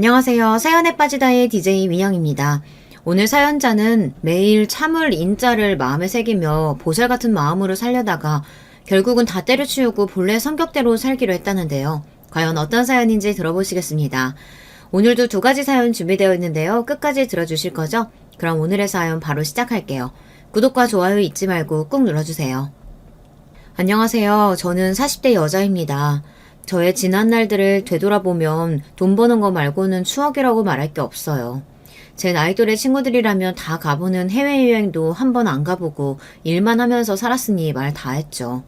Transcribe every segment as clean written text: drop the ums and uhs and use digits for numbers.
안녕하세요. 사연에 빠지다의 DJ 민영입니다. 오늘 사연자는 매일 참을 인자를 마음에 새기며 보살 같은 마음으로 살려다가 결국은 다 때려치우고 본래 성격대로 살기로 했다는데요. 과연 어떤 사연인지 들어보시겠습니다. 오늘도 두 가지 사연 준비되어 있는데요. 끝까지 들어주실 거죠? 그럼 오늘의 사연 바로 시작할게요. 구독과 좋아요 잊지 말고 꾹 눌러주세요. 안녕하세요. 저는 40대 여자입니다. 저의 지난 날들을 되돌아보면 돈 버는 거 말고는 추억이라고 말할 게 없어요. 제 나이 또래 친구들이라면 다 가보는 해외여행도 한 번 안 가보고 일만 하면서 살았으니 말 다 했죠.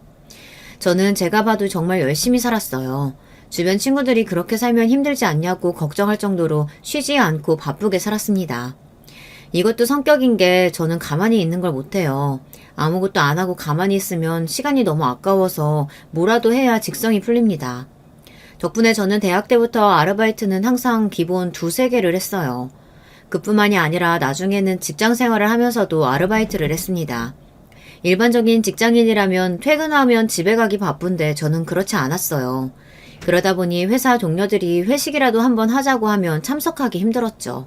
저는 제가 봐도 정말 열심히 살았어요. 주변 친구들이 그렇게 살면 힘들지 않냐고 걱정할 정도로 쉬지 않고 바쁘게 살았습니다. 이것도 성격인 게 저는 가만히 있는 걸 못해요. 아무것도 안 하고 가만히 있으면 시간이 너무 아까워서 뭐라도 해야 직성이 풀립니다. 덕분에 저는 대학 때부터 아르바이트는 항상 기본 2-3개를 했어요. 그뿐만이 아니라 나중에는 직장 생활을 하면서도 아르바이트를 했습니다. 일반적인 직장인이라면 퇴근하면 집에 가기 바쁜데 저는 그렇지 않았어요. 그러다 보니 회사 동료들이 회식이라도 한번 하자고 하면 참석하기 힘들었죠.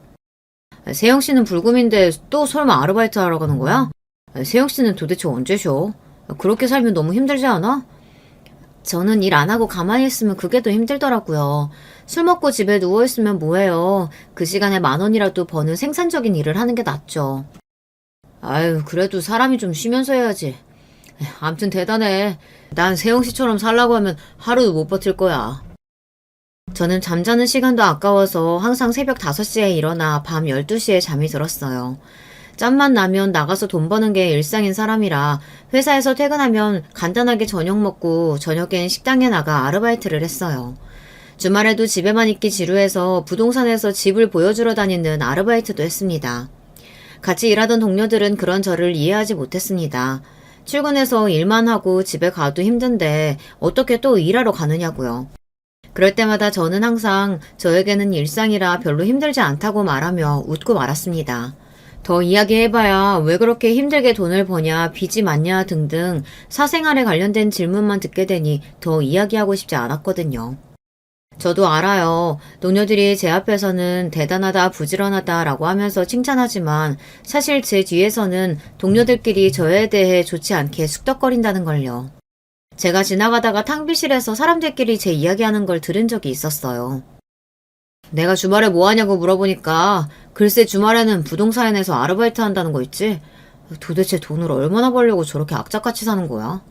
세영씨는 불금인데 또 설마 아르바이트 하러 가는 거야? 세영씨는 도대체 언제 쉬어? 그렇게 살면 너무 힘들지 않아? 저는 일 안 하고 가만히 있으면 그게 더 힘들더라고요. 술 먹고 집에 누워있으면 뭐해요. 그 시간에 10,000원이라도 버는 생산적인 일을 하는 게 낫죠. 아유, 그래도 사람이 좀 쉬면서 해야지. 암튼 대단해. 난 세영씨처럼 살라고 하면 하루도 못 버틸 거야. 저는 잠자는 시간도 아까워서 항상 새벽 5시에 일어나 밤 12시에 잠이 들었어요. 짬만 나면 나가서 돈 버는 게 일상인 사람이라 회사에서 퇴근하면 간단하게 저녁 먹고 저녁엔 식당에 나가 아르바이트를 했어요. 주말에도 집에만 있기 지루해서 부동산에서 집을 보여주러 다니는 아르바이트도 했습니다. 같이 일하던 동료들은 그런 저를 이해하지 못했습니다. 출근해서 일만 하고 집에 가도 힘든데 어떻게 또 일하러 가느냐고요. 그럴 때마다 저는 항상 저에게는 일상이라 별로 힘들지 않다고 말하며 웃고 말았습니다. 더 이야기해봐야 왜 그렇게 힘들게 돈을 버냐, 빚이 많냐 등등 사생활에 관련된 질문만 듣게 되니 더 이야기하고 싶지 않았거든요. 저도 알아요. 동료들이 제 앞에서는 대단하다, 부지런하다 라고 하면서 칭찬하지만 사실 제 뒤에서는 동료들끼리 저에 대해 좋지 않게 쑥덕거린다는 걸요. 제가 지나가다가 탕비실에서 사람들끼리 제 이야기하는 걸 들은 적이 있었어요. 내가 주말에 뭐 하냐고 물어보니까 글쎄 주말에는 부동산에서 아르바이트 한다는 거 있지? 도대체 돈을 얼마나 벌려고 저렇게 악착같이 사는 거야?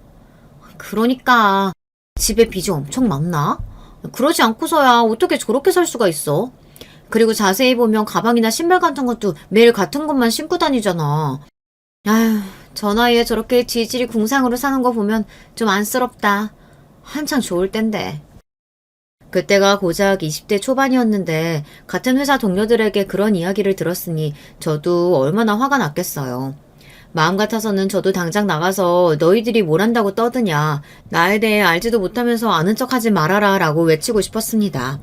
그러니까 집에 빚이 엄청 많나? 그러지 않고서야 어떻게 저렇게 살 수가 있어? 그리고 자세히 보면 가방이나 신발 같은 것도 매일 같은 것만 신고 다니잖아. 아휴, 저 나이에 저렇게 지질이 궁상으로 사는 거 보면 좀 안쓰럽다. 한창 좋을 땐데. 그때가 고작 20대 초반이었는데 같은 회사 동료들에게 그런 이야기를 들었으니 저도 얼마나 화가 났겠어요. 마음 같아서는 저도 당장 나가서 너희들이 뭘 한다고 떠드냐, 나에 대해 알지도 못하면서 아는 척하지 말아라 라고 외치고 싶었습니다.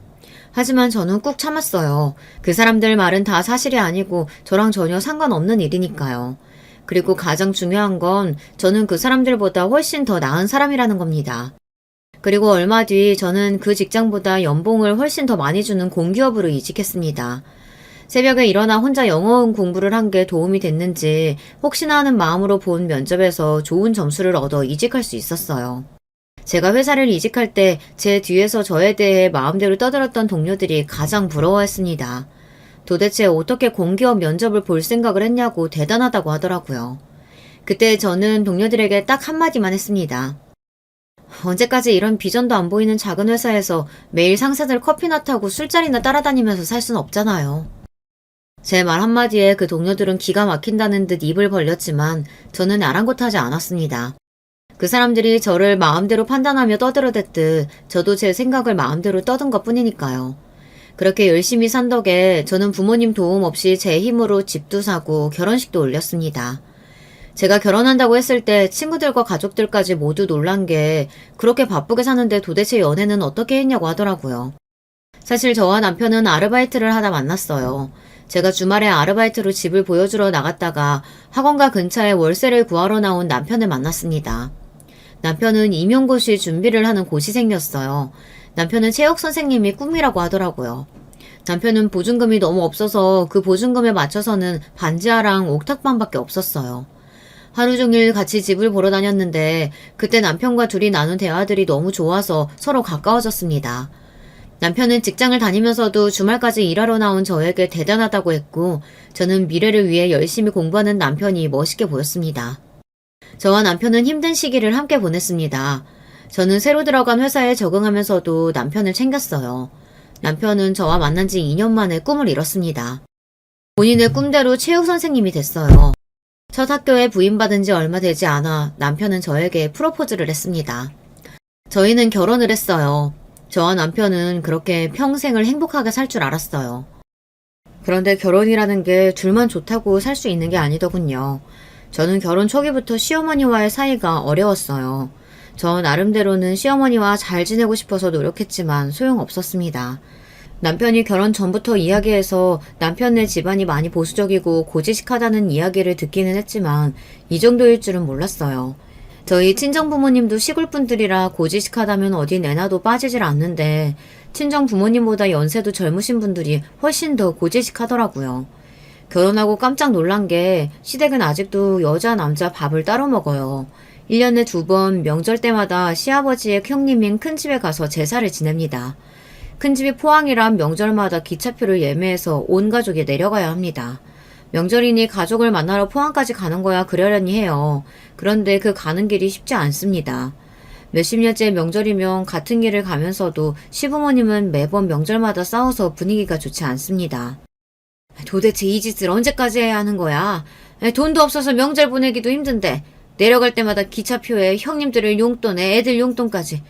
하지만 저는 꾹 참았어요. 그 사람들 말은 다 사실이 아니고 저랑 전혀 상관없는 일이니까요. 그리고 가장 중요한 건 저는 그 사람들보다 훨씬 더 나은 사람이라는 겁니다. 그리고 얼마 뒤 저는 그 직장보다 연봉을 훨씬 더 많이 주는 공기업으로 이직했습니다. 새벽에 일어나 혼자 영어음 공부를 한 게 도움이 됐는지 혹시나 하는 마음으로 본 면접에서 좋은 점수를 얻어 이직할 수 있었어요. 제가 회사를 이직할 때 제 뒤에서 저에 대해 마음대로 떠들었던 동료들이 가장 부러워했습니다. 도대체 어떻게 공기업 면접을 볼 생각을 했냐고 대단하다고 하더라고요. 그때 저는 동료들에게 딱 한마디만 했습니다. 언제까지 이런 비전도 안 보이는 작은 회사에서 매일 상사들 커피나 타고 술자리나 따라다니면서 살 순 없잖아요. 제 말 한마디에 그 동료들은 기가 막힌다는 듯 입을 벌렸지만 저는 아랑곳하지 않았습니다. 그 사람들이 저를 마음대로 판단하며 떠들어댔듯 저도 제 생각을 마음대로 떠든 것 뿐이니까요. 그렇게 열심히 산 덕에 저는 부모님 도움 없이 제 힘으로 집도 사고 결혼식도 올렸습니다. 제가 결혼한다고 했을 때 친구들과 가족들까지 모두 놀란 게 그렇게 바쁘게 사는데 도대체 연애는 어떻게 했냐고 하더라고요. 사실 저와 남편은 아르바이트를 하다 만났어요. 제가 주말에 아르바이트로 집을 보여주러 나갔다가 학원가 근처에 월세를 구하러 나온 남편을 만났습니다. 남편은 임용고시 준비를 하는 고시생이었어요. 남편은 체육 선생님이 꿈이라고 하더라고요. 남편은 보증금이 너무 없어서 그 보증금에 맞춰서는 반지하랑 옥탑방밖에 없었어요. 하루 종일 같이 집을 보러 다녔는데 그때 남편과 둘이 나눈 대화들이 너무 좋아서 서로 가까워졌습니다. 남편은 직장을 다니면서도 주말까지 일하러 나온 저에게 대단하다고 했고 저는 미래를 위해 열심히 공부하는 남편이 멋있게 보였습니다. 저와 남편은 힘든 시기를 함께 보냈습니다. 저는 새로 들어간 회사에 적응하면서도 남편을 챙겼어요. 남편은 저와 만난 지 2년 만에 꿈을 이뤘습니다. 본인의 꿈대로 체육 선생님이 됐어요. 첫 학교에 부임받은 지 얼마 되지 않아 남편은 저에게 프로포즈를 했습니다. 저희는 결혼을 했어요. 저와 남편은 그렇게 평생을 행복하게 살 줄 알았어요. 그런데 결혼이라는 게 둘만 좋다고 살 수 있는 게 아니더군요. 저는 결혼 초기부터 시어머니와의 사이가 어려웠어요. 저 나름대로는 시어머니와 잘 지내고 싶어서 노력했지만 소용없었습니다. 남편이 결혼 전부터 이야기해서 남편네 집안이 많이 보수적이고 고지식하다는 이야기를 듣기는 했지만 이 정도일 줄은 몰랐어요. 저희 친정부모님도 시골분들이라 고지식하다면 어디 내놔도 빠지질 않는데 친정부모님보다 연세도 젊으신 분들이 훨씬 더 고지식하더라고요. 결혼하고 깜짝 놀란 게 시댁은 아직도 여자 남자 밥을 따로 먹어요. 1년에 2번 명절 때마다 시아버지의 형님인 큰집에 가서 제사를 지냅니다. 큰집이 포항이란 명절마다 기차표를 예매해서 온 가족이 내려가야 합니다. 명절이니 가족을 만나러 포항까지 가는 거야 그러려니 해요. 그런데 그 가는 길이 쉽지 않습니다. 몇십 년째 명절이면 같은 길을 가면서도 시부모님은 매번 명절마다 싸워서 분위기가 좋지 않습니다. 도대체 이 짓을 언제까지 해야 하는 거야? 돈도 없어서 명절 보내기도 힘든데 내려갈 때마다 기차표에 형님들의 용돈에 애들 용돈까지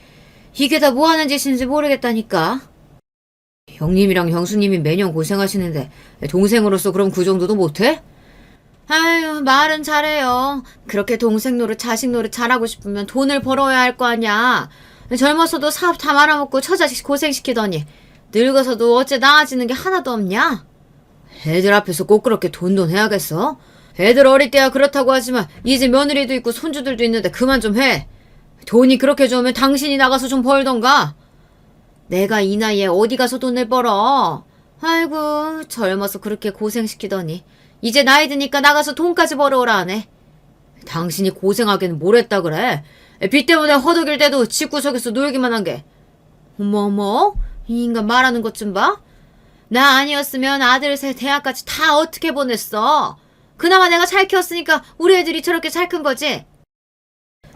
이게 다 뭐 하는 짓인지 모르겠다니까. 형님이랑 형수님이 매년 고생하시는데 동생으로서 그럼 그 정도도 못해? 아유, 말은 잘해요. 그렇게 동생 노릇 자식 노릇 잘하고 싶으면 돈을 벌어야 할 거 아냐. 젊어서도 사업 다 말아먹고 처자식 고생시키더니 늙어서도 어째 나아지는 게 하나도 없냐? 애들 앞에서 꼭 그렇게 돈돈 해야겠어? 애들 어릴 때야 그렇다고 하지만 이제 며느리도 있고 손주들도 있는데 그만 좀 해. 돈이 그렇게 좋으면 당신이 나가서 좀 벌던가. 내가 이 나이에 어디 가서 돈을 벌어. 아이고, 젊어서 그렇게 고생시키더니 이제 나이 드니까 나가서 돈까지 벌어오라 하네. 당신이 고생하기는 뭘 했다 그래. 빚 때문에 허덕일 때도 집구석에서 놀기만 한 게. 어머, 이 인간 말하는 것 좀 봐. 나 아니었으면 아들 셋 대학까지 다 어떻게 보냈어. 그나마 내가 잘 키웠으니까 우리 애들이 저렇게 잘 큰 거지.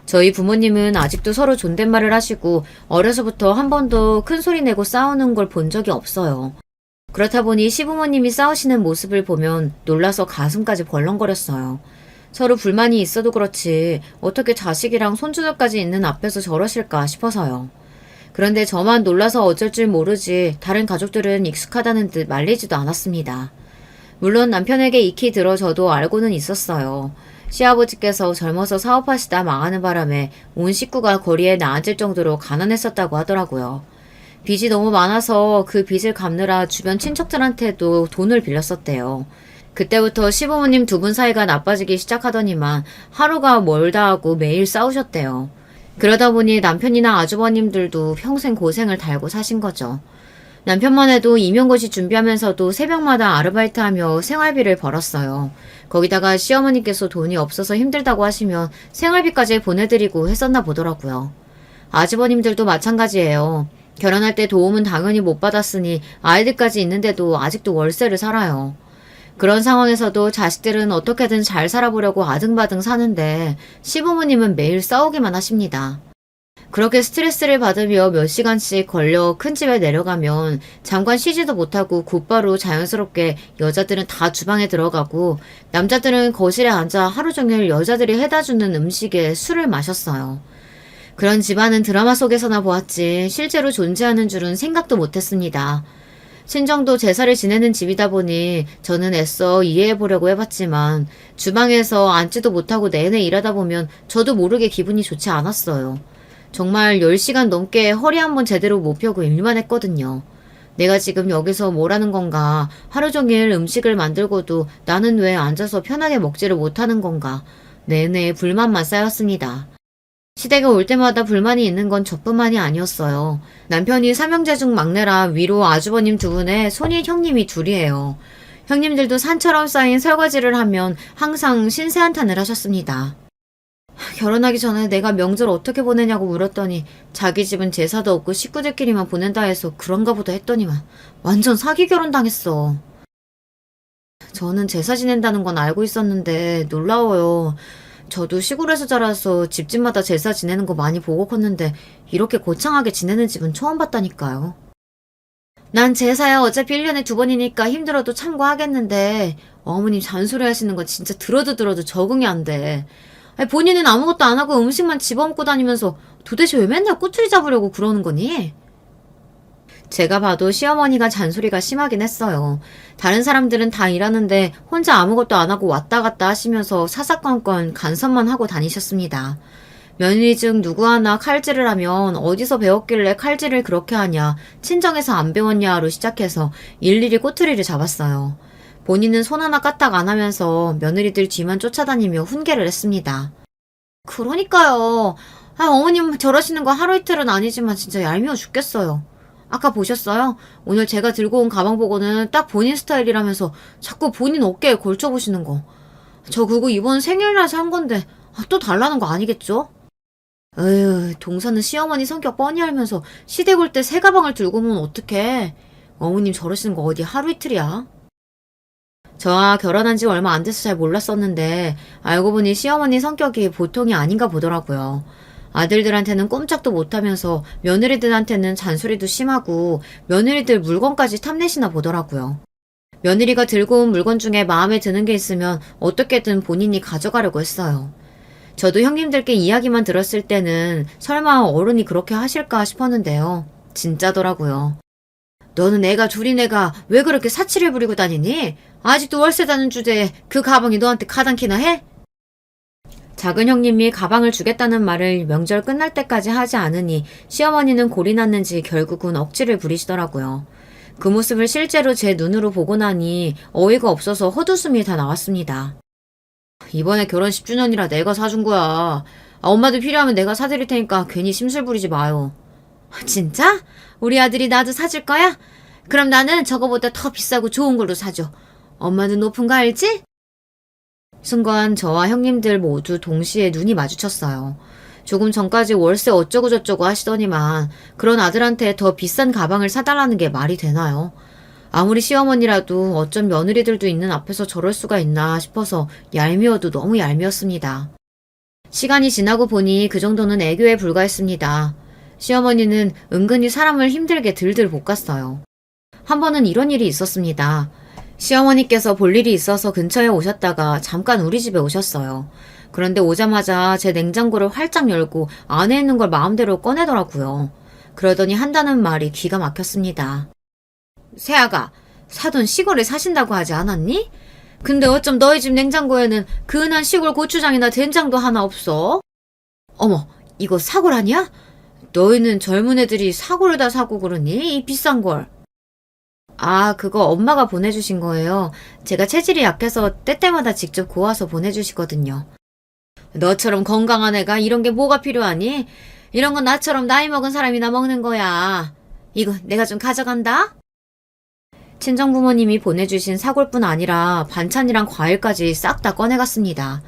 저희 부모님은 아직도 서로 존댓말을 하시고 어려서부터 한 번도 큰 소리 내고 싸우는 걸 본 적이 없어요. 그렇다 보니 시부모님이 싸우시는 모습을 보면 놀라서 가슴까지 벌렁거렸어요. 서로 불만이 있어도 그렇지 어떻게 자식이랑 손주들까지 있는 앞에서 저러실까 싶어서요. 그런데 저만 놀라서 어쩔 줄 모르지 다른 가족들은 익숙하다는 듯 말리지도 않았습니다. 물론 남편에게 익히 들어 저도 알고는 있었어요. 시아버지께서 젊어서 사업하시다 망하는 바람에 온 식구가 거리에 나앉을 정도로 가난했었다고 하더라고요. 빚이 너무 많아서 그 빚을 갚느라 주변 친척들한테도 돈을 빌렸었대요. 그때부터 시부모님 두 분 사이가 나빠지기 시작하더니만 하루가 멀다 하고 매일 싸우셨대요. 그러다 보니 남편이나 아주버님들도 평생 고생을 달고 사신 거죠. 남편만 해도 임용고시 준비하면서도 새벽마다 아르바이트하며 생활비를 벌었어요. 거기다가 시어머니께서 돈이 없어서 힘들다고 하시면 생활비까지 보내드리고 했었나 보더라고요. 아주버님들도 마찬가지예요. 결혼할 때 도움은 당연히 못 받았으니 아이들까지 있는데도 아직도 월세를 살아요. 그런 상황에서도 자식들은 어떻게든 잘 살아보려고 아등바등 사는데 시부모님은 매일 싸우기만 하십니다. 그렇게 스트레스를 받으며 몇 시간씩 걸려 큰 집에 내려가면 잠깐 쉬지도 못하고 곧바로 자연스럽게 여자들은 다 주방에 들어가고 남자들은 거실에 앉아 하루 종일 여자들이 해다주는 음식에 술을 마셨어요. 그런 집안은 드라마 속에서나 보았지 실제로 존재하는 줄은 생각도 못했습니다. 친정도 제사를 지내는 집이다 보니 저는 애써 이해해보려고 해봤지만 주방에서 앉지도 못하고 내내 일하다 보면 저도 모르게 기분이 좋지 않았어요. 정말 10시간 넘게 허리 한번 제대로 못 펴고 일만 했거든요. 내가 지금 여기서 뭘 하는 건가? 하루 종일 음식을 만들고도 나는 왜 앉아서 편하게 먹지를 못하는 건가? 내내 불만만 쌓였습니다. 시댁에 올 때마다 불만이 있는 건 저뿐만이 아니었어요. 남편이 삼형제 중 막내라 위로 아주버님 두 분에 손이 형님이 둘이에요. 형님들도 산처럼 쌓인 설거지를 하면 항상 신세한탄을 하셨습니다. 결혼하기 전에 내가 명절 어떻게 보내냐고 물었더니 자기 집은 제사도 없고 식구들끼리만 보낸다 해서 그런가 보다 했더니만 완전 사기 결혼 당했어. 저는 제사 지낸다는 건 알고 있었는데 놀라워요. 저도 시골에서 자라서 집집마다 제사 지내는 거 많이 보고 컸는데 이렇게 거창하게 지내는 집은 처음 봤다니까요. 난 제사야 어차피 1년에 2번이니까 힘들어도 참고하겠는데 어머님 잔소리 하시는 거 진짜 들어도 적응이 안 돼. 아니, 본인은 아무것도 안 하고 음식만 집어먹고 다니면서 도대체 왜 맨날 꼬투리 잡으려고 그러는 거니? 제가 봐도 시어머니가 잔소리가 심하긴 했어요. 다른 사람들은 다 일하는데 혼자 아무것도 안 하고 왔다 갔다 하시면서 사사건건 간섭만 하고 다니셨습니다. 며느리 중 누구 하나 칼질을 하면 어디서 배웠길래 칼질을 그렇게 하냐, 친정에서 안 배웠냐로 시작해서 일일이 꼬투리를 잡았어요. 본인은 손 하나 까딱 안 하면서 며느리들 뒤만 쫓아다니며 훈계를 했습니다. 그러니까요. 어머님 저러시는 거 하루 이틀은 아니지만 진짜 얄미워 죽겠어요. 아까 보셨어요? 오늘 제가 들고 온 가방 보고는 딱 본인 스타일이라면서 자꾸 본인 어깨에 걸쳐보시는 거. 저 그거 이번 생일날 산 건데 또 달라는 거 아니겠죠? 에휴, 동서는 시어머니 성격 뻔히 알면서 시댁 올 때 새 가방을 들고 오면 어떡해. 어머님 저러시는 거 어디 하루 이틀이야? 저와 결혼한 지 얼마 안 돼서 잘 몰랐었는데 알고 보니 시어머니 성격이 보통이 아닌가 보더라고요. 아들들한테는 꼼짝도 못하면서 며느리들한테는 잔소리도 심하고 며느리들 물건까지 탐내시나 보더라고요. 며느리가 들고 온 물건 중에 마음에 드는 게 있으면 어떻게든 본인이 가져가려고 했어요. 저도 형님들께 이야기만 들었을 때는 설마 어른이 그렇게 하실까 싶었는데요. 진짜더라고요. 너는 애가 둘인 애가 왜 그렇게 사치를 부리고 다니니? 아직도 월세다는 주제에 그 가방이 너한테 가당키나 해? 작은 형님이 가방을 주겠다는 말을 명절 끝날 때까지 하지 않으니 시어머니는 골이 났는지 결국은 억지를 부리시더라고요. 그 모습을 실제로 제 눈으로 보고 나니 어이가 없어서 헛웃음이 다 나왔습니다. 이번에 결혼 10주년이라 내가 사준 거야. 엄마도 필요하면 내가 사드릴 테니까 괜히 심술 부리지 마요. 진짜? 우리 아들이 나도 사줄 거야? 그럼 나는 저거보다 더 비싸고 좋은 걸로 사줘. 엄마는 높은 거 알지? 순간 저와 형님들 모두 동시에 눈이 마주쳤어요. 조금 전까지 월세 어쩌고저쩌고 하시더니만 그런 아들한테 더 비싼 가방을 사달라는 게 말이 되나요? 아무리 시어머니라도 어쩜 며느리들도 있는 앞에서 저럴 수가 있나 싶어서 얄미워도 너무 얄미웠습니다. 시간이 지나고 보니 그 정도는 애교에 불과했습니다. 시어머니는 은근히 사람을 힘들게 들들 볶았어요. 한 번은 이런 일이 있었습니다. 시어머니께서 볼 일이 있어서 근처에 오셨다가 잠깐 우리 집에 오셨어요. 그런데 오자마자 제 냉장고를 활짝 열고 안에 있는 걸 마음대로 꺼내더라고요. 그러더니 한다는 말이 기가 막혔습니다. 새아가, 사돈 시골에 사신다고 하지 않았니? 근데 어쩜 너희 집 냉장고에는 근한 시골 고추장이나 된장도 하나 없어? 어머, 이거 사골 아니야? 너희는 젊은 애들이 사골을 다 사고 그러니? 이 비싼 걸. 아, 그거 엄마가 보내주신 거예요. 제가 체질이 약해서 때때마다 직접 고아서 보내주시거든요. 너처럼 건강한 애가 이런 게 뭐가 필요하니? 이런 건 나처럼 나이 먹은 사람이나 먹는 거야. 이거 내가 좀 가져간다? 친정부모님이 보내주신 사골뿐 아니라 반찬이랑 과일까지 싹 다 꺼내갔습니다.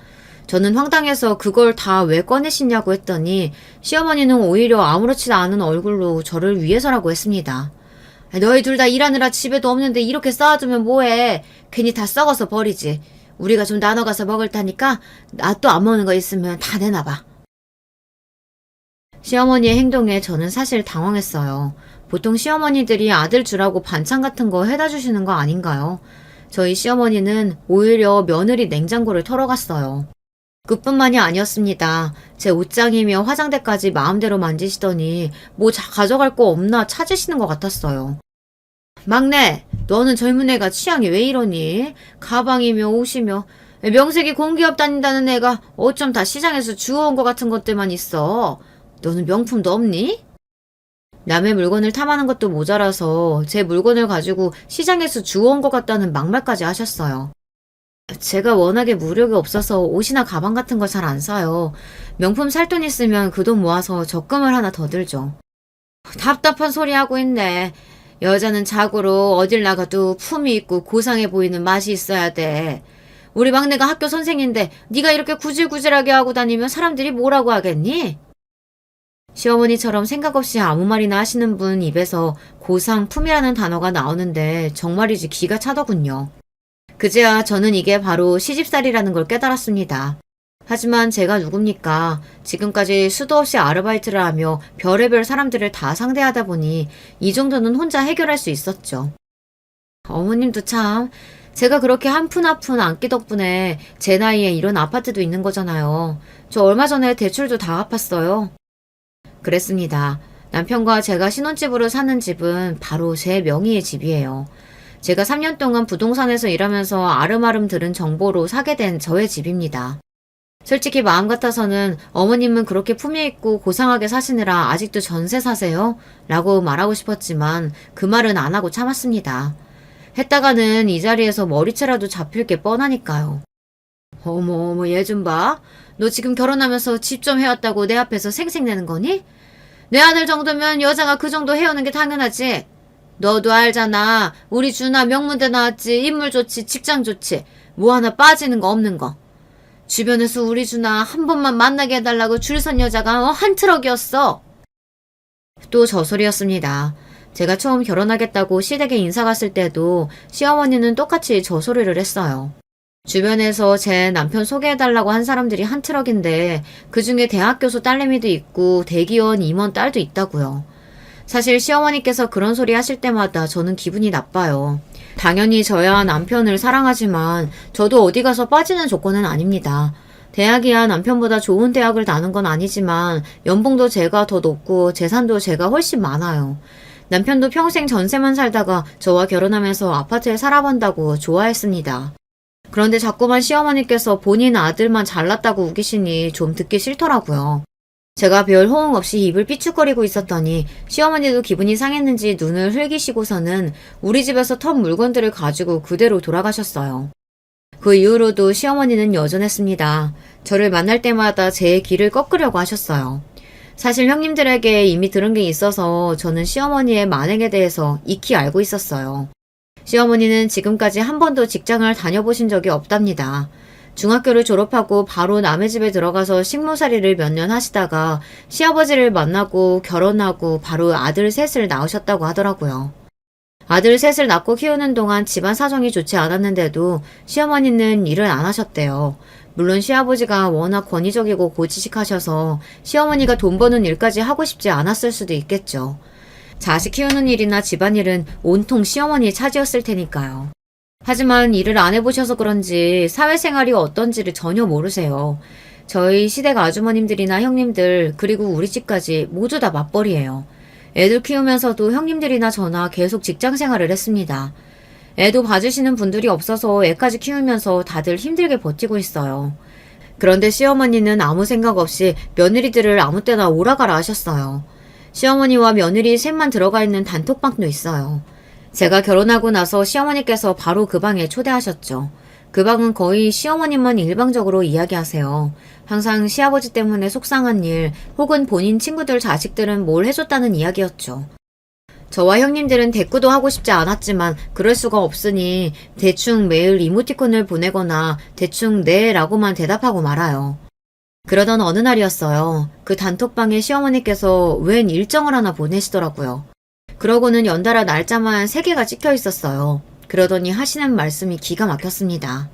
저는 황당해서 그걸 다 왜 꺼내시냐고 했더니 시어머니는 오히려 아무렇지도 않은 얼굴로 저를 위해서라고 했습니다. 너희 둘 다 일하느라 집에도 없는데 이렇게 쌓아두면 뭐해. 괜히 다 썩어서 버리지. 우리가 좀 나눠가서 먹을 테니까 나 또 안 먹는 거 있으면 다 내놔봐. 시어머니의 행동에 저는 사실 당황했어요. 보통 시어머니들이 아들 주라고 반찬 같은 거 해다 주시는 거 아닌가요? 저희 시어머니는 오히려 며느리 냉장고를 털어갔어요. 그뿐만이 아니었습니다. 제 옷장이며 화장대까지 마음대로 만지시더니 뭐 가져갈 거 없나 찾으시는 것 같았어요. 막내, 너는 젊은 애가 취향이 왜 이러니? 가방이며 옷이며 명색이 공기업 다닌다는 애가 어쩜 다 시장에서 주워온 것 같은 것들만 있어. 너는 명품도 없니? 남의 물건을 탐하는 것도 모자라서 제 물건을 가지고 시장에서 주워온 것 같다는 막말까지 하셨어요. 제가 워낙에 무력이 없어서 옷이나 가방 같은 걸 잘 안 사요. 명품 살 돈 있으면 그 돈 모아서 적금을 하나 더 들죠. 답답한 소리 하고 있네. 여자는 자고로 어딜 나가도 품이 있고 고상해 보이는 맛이 있어야 돼. 우리 막내가 학교 선생인데 네가 이렇게 구질구질하게 하고 다니면 사람들이 뭐라고 하겠니? 시어머니처럼 생각 없이 아무 말이나 하시는 분 입에서 고상, 품이라는 단어가 나오는데 정말이지 기가 차더군요. 그제야 저는 이게 바로 시집살이라는 걸 깨달았습니다. 하지만 제가 누굽니까? 지금까지 수도 없이 아르바이트를 하며 별의별 사람들을 다 상대하다 보니 이 정도는 혼자 해결할 수 있었죠. 어머님도 참, 제가 그렇게 한 푼 한 푼 안기 덕분에 제 나이에 이런 아파트도 있는 거잖아요. 저 얼마 전에 대출도 다 갚았어요. 그랬습니다. 남편과 제가 신혼집으로 사는 집은 바로 제 명의의 집이에요. 제가 3년 동안 부동산에서 일하면서 아름아름 들은 정보로 사게 된 저의 집입니다. 솔직히 마음 같아서는 어머님은 그렇게 품위 있고 고상하게 사시느라 아직도 전세 사세요? 라고 말하고 싶었지만 그 말은 안 하고 참았습니다. 했다가는 이 자리에서 머리채라도 잡힐 게 뻔하니까요. 어머 얘 좀 봐. 너 지금 결혼하면서 집 좀 해왔다고 내 앞에서 생색내는 거니? 내 아들 정도면 여자가 그 정도 해오는 게 당연하지. 너도 알잖아. 우리 준아 명문대 나왔지. 인물 좋지. 직장 좋지. 뭐 하나 빠지는 거 없는 거. 주변에서 우리 준아 한 번만 만나게 해달라고 줄 선 여자가 한 트럭이었어. 또 저 소리였습니다. 제가 처음 결혼하겠다고 시댁에 인사 갔을 때도 시어머니는 똑같이 저 소리를 했어요. 주변에서 제 남편 소개해달라고 한 사람들이 한 트럭인데 그중에 대학 교수 딸내미도 있고 대기원 임원 딸도 있다고요. 사실 시어머니께서 그런 소리 하실 때마다 저는 기분이 나빠요. 당연히 저야 남편을 사랑하지만 저도 어디 가서 빠지는 조건은 아닙니다. 대학이야 남편보다 좋은 대학을 나눈 건 아니지만 연봉도 제가 더 높고 재산도 제가 훨씬 많아요. 남편도 평생 전세만 살다가 저와 결혼하면서 아파트에 살아본다고 좋아했습니다. 그런데 자꾸만 시어머니께서 본인 아들만 잘났다고 우기시니 좀 듣기 싫더라고요. 제가 별 호응 없이 입을 삐죽거리고 있었더니 시어머니도 기분이 상했는지 눈을 흘기시고서는 우리 집에서 턴 물건들을 가지고 그대로 돌아가셨어요. 그 이후로도 시어머니는 여전했습니다. 저를 만날 때마다 제 길을 꺾으려고 하셨어요. 사실 형님들에게 이미 들은 게 있어서 저는 시어머니의 만행에 대해서 익히 알고 있었어요. 시어머니는 지금까지 한 번도 직장을 다녀보신 적이 없답니다. 중학교를 졸업하고 바로 남의 집에 들어가서 식모살이를 몇 년 하시다가 시아버지를 만나고 결혼하고 바로 아들 셋을 낳으셨다고 하더라고요. 아들 셋을 낳고 키우는 동안 집안 사정이 좋지 않았는데도 시어머니는 일을 안 하셨대요. 물론 시아버지가 워낙 권위적이고 고지식하셔서 시어머니가 돈 버는 일까지 하고 싶지 않았을 수도 있겠죠. 자식 키우는 일이나 집안일은 온통 시어머니의 차지였을 테니까요. 하지만 일을 안 해보셔서 그런지 사회생활이 어떤지를 전혀 모르세요. 저희 시댁 아주머님들이나 형님들 그리고 우리 집까지 모두 다 맞벌이에요. 애들 키우면서도 형님들이나 저나 계속 직장생활을 했습니다. 애도 봐주시는 분들이 없어서 애까지 키우면서 다들 힘들게 버티고 있어요. 그런데 시어머니는 아무 생각 없이 며느리들을 아무 때나 오라가라 하셨어요. 시어머니와 며느리 셋만 들어가 있는 단톡방도 있어요. 제가 결혼하고 나서 시어머니께서 바로 그 방에 초대하셨죠. 그 방은 거의 시어머님만 일방적으로 이야기하세요. 항상 시아버지 때문에 속상한 일 혹은 본인 친구들 자식들은 뭘 해줬다는 이야기였죠. 저와 형님들은 대꾸도 하고 싶지 않았지만 그럴 수가 없으니 대충 매일 이모티콘을 보내거나 대충 네 라고만 대답하고 말아요. 그러던 어느 날이었어요. 그 단톡방에 시어머니께서 웬 일정을 하나 보내시더라고요. 그러고는 연달아 날짜만 3개가 찍혀 있었어요. 그러더니 하시는 말씀이 기가 막혔습니다.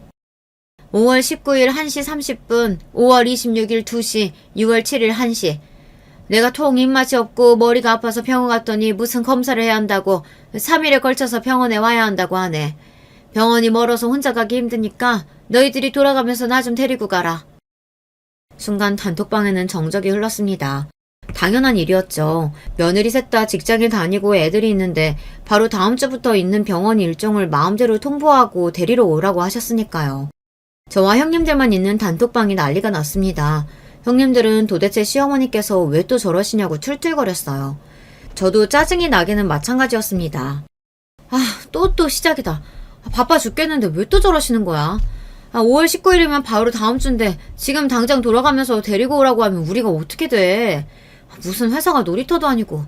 5월 19일 1시 30분, 5월 26일 2시, 6월 7일 1시. 내가 통 입맛이 없고 머리가 아파서 병원 갔더니 무슨 검사를 해야 한다고 3일에 걸쳐서 병원에 와야 한다고 하네. 병원이 멀어서 혼자 가기 힘드니까 너희들이 돌아가면서 나 좀 데리고 가라. 순간 단톡방에는 정적이 흘렀습니다. 당연한 일이었죠. 며느리 셋 다 직장에 다니고 애들이 있는데 바로 다음 주부터 있는 병원 일정을 마음대로 통보하고 데리러 오라고 하셨으니까요. 저와 형님들만 있는 단톡방이 난리가 났습니다. 형님들은 도대체 시어머니께서 왜 또 저러시냐고 툴툴거렸어요. 저도 짜증이 나기는 마찬가지였습니다. 또 시작이다. 바빠 죽겠는데 왜 또 저러시는 거야? 5월 19일이면 바로 다음 주인데 지금 당장 돌아가면서 데리고 오라고 하면 우리가 어떻게 돼? 무슨 회사가 놀이터도 아니고.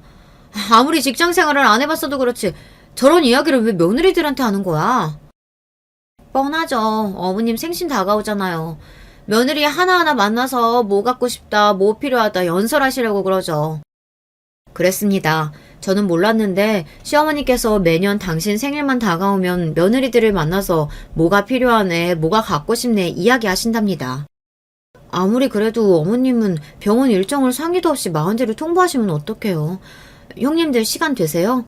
아무리 직장 생활을 안 해봤어도 그렇지 저런 이야기를 왜 며느리들한테 하는 거야? 뻔하죠. 어머님 생신 다가오잖아요. 며느리 하나하나 만나서 뭐 갖고 싶다, 뭐 필요하다 연설하시려고 그러죠. 그랬습니다. 저는 몰랐는데 시어머니께서 매년 당신 생일만 다가오면 며느리들을 만나서 뭐가 필요하네, 뭐가 갖고 싶네 이야기하신답니다. 아무리 그래도 어머님은 병원 일정을 상의도 없이 마흔대로 통보하시면 어떡해요. 형님들 시간 되세요?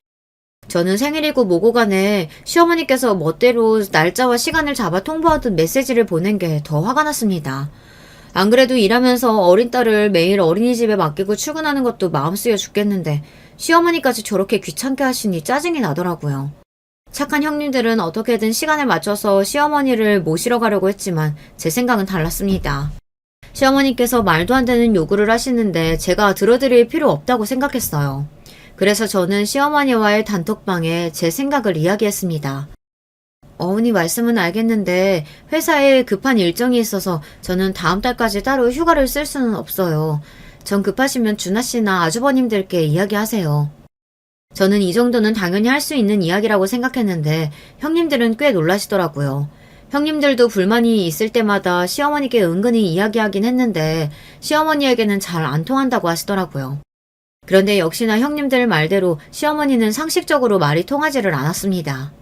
저는 생일이고 뭐고 간에 시어머니께서 멋대로 날짜와 시간을 잡아 통보하듯 메시지를 보낸 게 더 화가 났습니다. 안 그래도 일하면서 어린 딸을 매일 어린이집에 맡기고 출근하는 것도 마음 쓰여 죽겠는데 시어머니까지 저렇게 귀찮게 하시니 짜증이 나더라고요. 착한 형님들은 어떻게든 시간을 맞춰서 시어머니를 모시러 가려고 했지만 제 생각은 달랐습니다. 시어머니께서 말도 안 되는 요구를 하시는데 제가 들어드릴 필요 없다고 생각했어요. 그래서 저는 시어머니와의 단톡방에 제 생각을 이야기했습니다. 어머니 말씀은 알겠는데 회사에 급한 일정이 있어서 저는 다음 달까지 따로 휴가를 쓸 수는 없어요. 전 급하시면 준하 씨나 아주버님들께 이야기하세요. 저는 이 정도는 당연히 할 수 있는 이야기라고 생각했는데 형님들은 꽤 놀라시더라고요. 형님들도 불만이 있을 때마다 시어머니께 은근히 이야기하긴 했는데 시어머니에게는 잘 안 통한다고 하시더라고요. 그런데 역시나 형님들 말대로 시어머니는 상식적으로 말이 통하지를 않았습니다.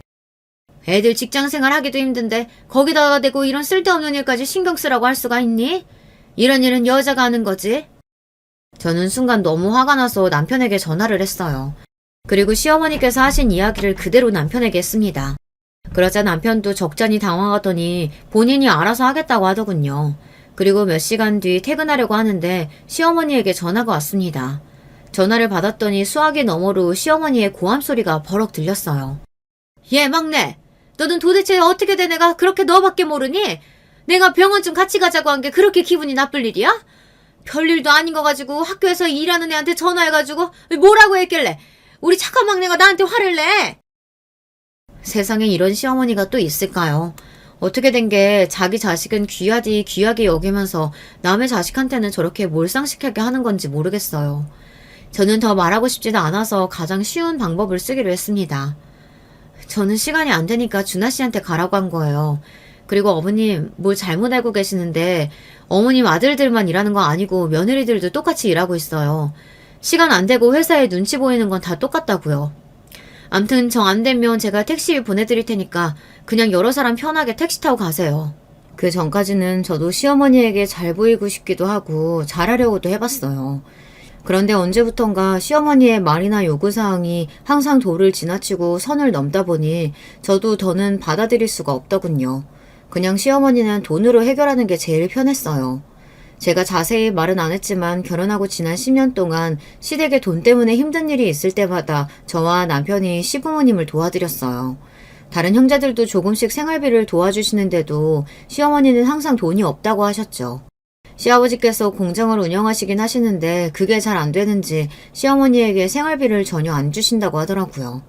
애들 직장생활 하기도 힘든데 거기다가 대고 이런 쓸데없는 일까지 신경 쓰라고 할 수가 있니? 이런 일은 여자가 하는 거지. 저는 순간 너무 화가 나서 남편에게 전화를 했어요. 그리고 시어머니께서 하신 이야기를 그대로 남편에게 했습니다. 그러자 남편도 적잖이 당황하더니 본인이 알아서 하겠다고 하더군요. 그리고 몇 시간 뒤 퇴근하려고 하는데 시어머니에게 전화가 왔습니다. 전화를 받았더니 수화기 너머로 시어머니의 고함 소리가 버럭 들렸어요. 얘 막내! 너는 도대체 어떻게 된 애가 그렇게 너밖에 모르니? 내가 병원 좀 같이 가자고 한 게 그렇게 기분이 나쁠 일이야? 별일도 아닌 거 가지고 학교에서 일하는 애한테 전화해가지고 뭐라고 했길래 우리 착한 막내가 나한테 화를 내? 세상에 이런 시어머니가 또 있을까요? 어떻게 된 게 자기 자식은 귀하디 귀하게 여기면서 남의 자식한테는 저렇게 몰상식하게 하는 건지 모르겠어요. 저는 더 말하고 싶지도 않아서 가장 쉬운 방법을 쓰기로 했습니다. 저는 시간이 안 되니까 준하 씨한테 가라고 한 거예요. 그리고 어머님 뭘 잘못 알고 계시는데 어머님 아들들만 일하는 거 아니고 며느리들도 똑같이 일하고 있어요. 시간 안 되고 회사에 눈치 보이는 건 다 똑같다고요. 암튼 정 안 되면 제가 택시 보내드릴 테니까 그냥 여러 사람 편하게 택시 타고 가세요. 그 전까지는 저도 시어머니에게 잘 보이고 싶기도 하고 잘하려고도 해봤어요. 그런데 언제부턴가 시어머니의 말이나 요구사항이 항상 도를 지나치고 선을 넘다 보니 저도 더는 받아들일 수가 없더군요. 그냥 시어머니는 돈으로 해결하는 게 제일 편했어요. 제가 자세히 말은 안 했지만 결혼하고 지난 10년 동안 시댁에 돈 때문에 힘든 일이 있을 때마다 저와 남편이 시부모님을 도와드렸어요. 다른 형제들도 조금씩 생활비를 도와주시는데도 시어머니는 항상 돈이 없다고 하셨죠. 시아버지께서 공장을 운영하시긴 하시는데 그게 잘 안 되는지 시어머니에게 생활비를 전혀 안 주신다고 하더라고요.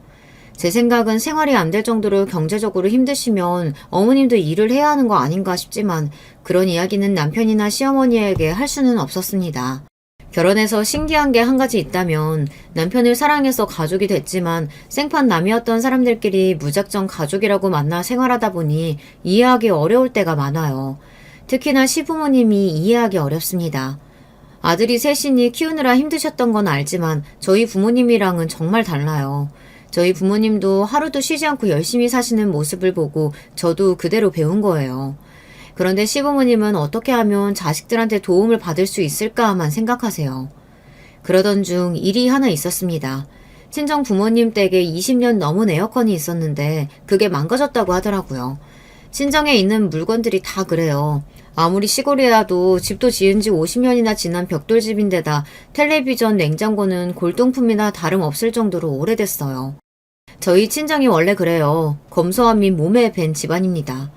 제 생각은 생활이 안 될 정도로 경제적으로 힘드시면 어머님도 일을 해야 하는 거 아닌가 싶지만 그런 이야기는 남편이나 시어머니에게 할 수는 없었습니다. 결혼해서 신기한 게 한 가지 있다면 남편을 사랑해서 가족이 됐지만 생판 남이었던 사람들끼리 무작정 가족이라고 만나 생활하다 보니 이해하기 어려울 때가 많아요. 특히나 시부모님이 이해하기 어렵습니다. 아들이 셋이니 키우느라 힘드셨던 건 알지만 저희 부모님이랑은 정말 달라요. 저희 부모님도 하루도 쉬지 않고 열심히 사시는 모습을 보고 저도 그대로 배운 거예요. 그런데 시부모님은 어떻게 하면 자식들한테 도움을 받을 수 있을까만 생각하세요. 그러던 중 일이 하나 있었습니다. 친정 부모님 댁에 20년 넘은 에어컨이 있었는데 그게 망가졌다고 하더라고요. 친정에 있는 물건들이 다 그래요. 아무리 시골이라도 집도 지은 지 50년이나 지난 벽돌집인데다 텔레비전, 냉장고는 골동품이나 다름없을 정도로 오래됐어요. 저희 친정이 원래 그래요. 검소함이 몸에 밴 집안입니다.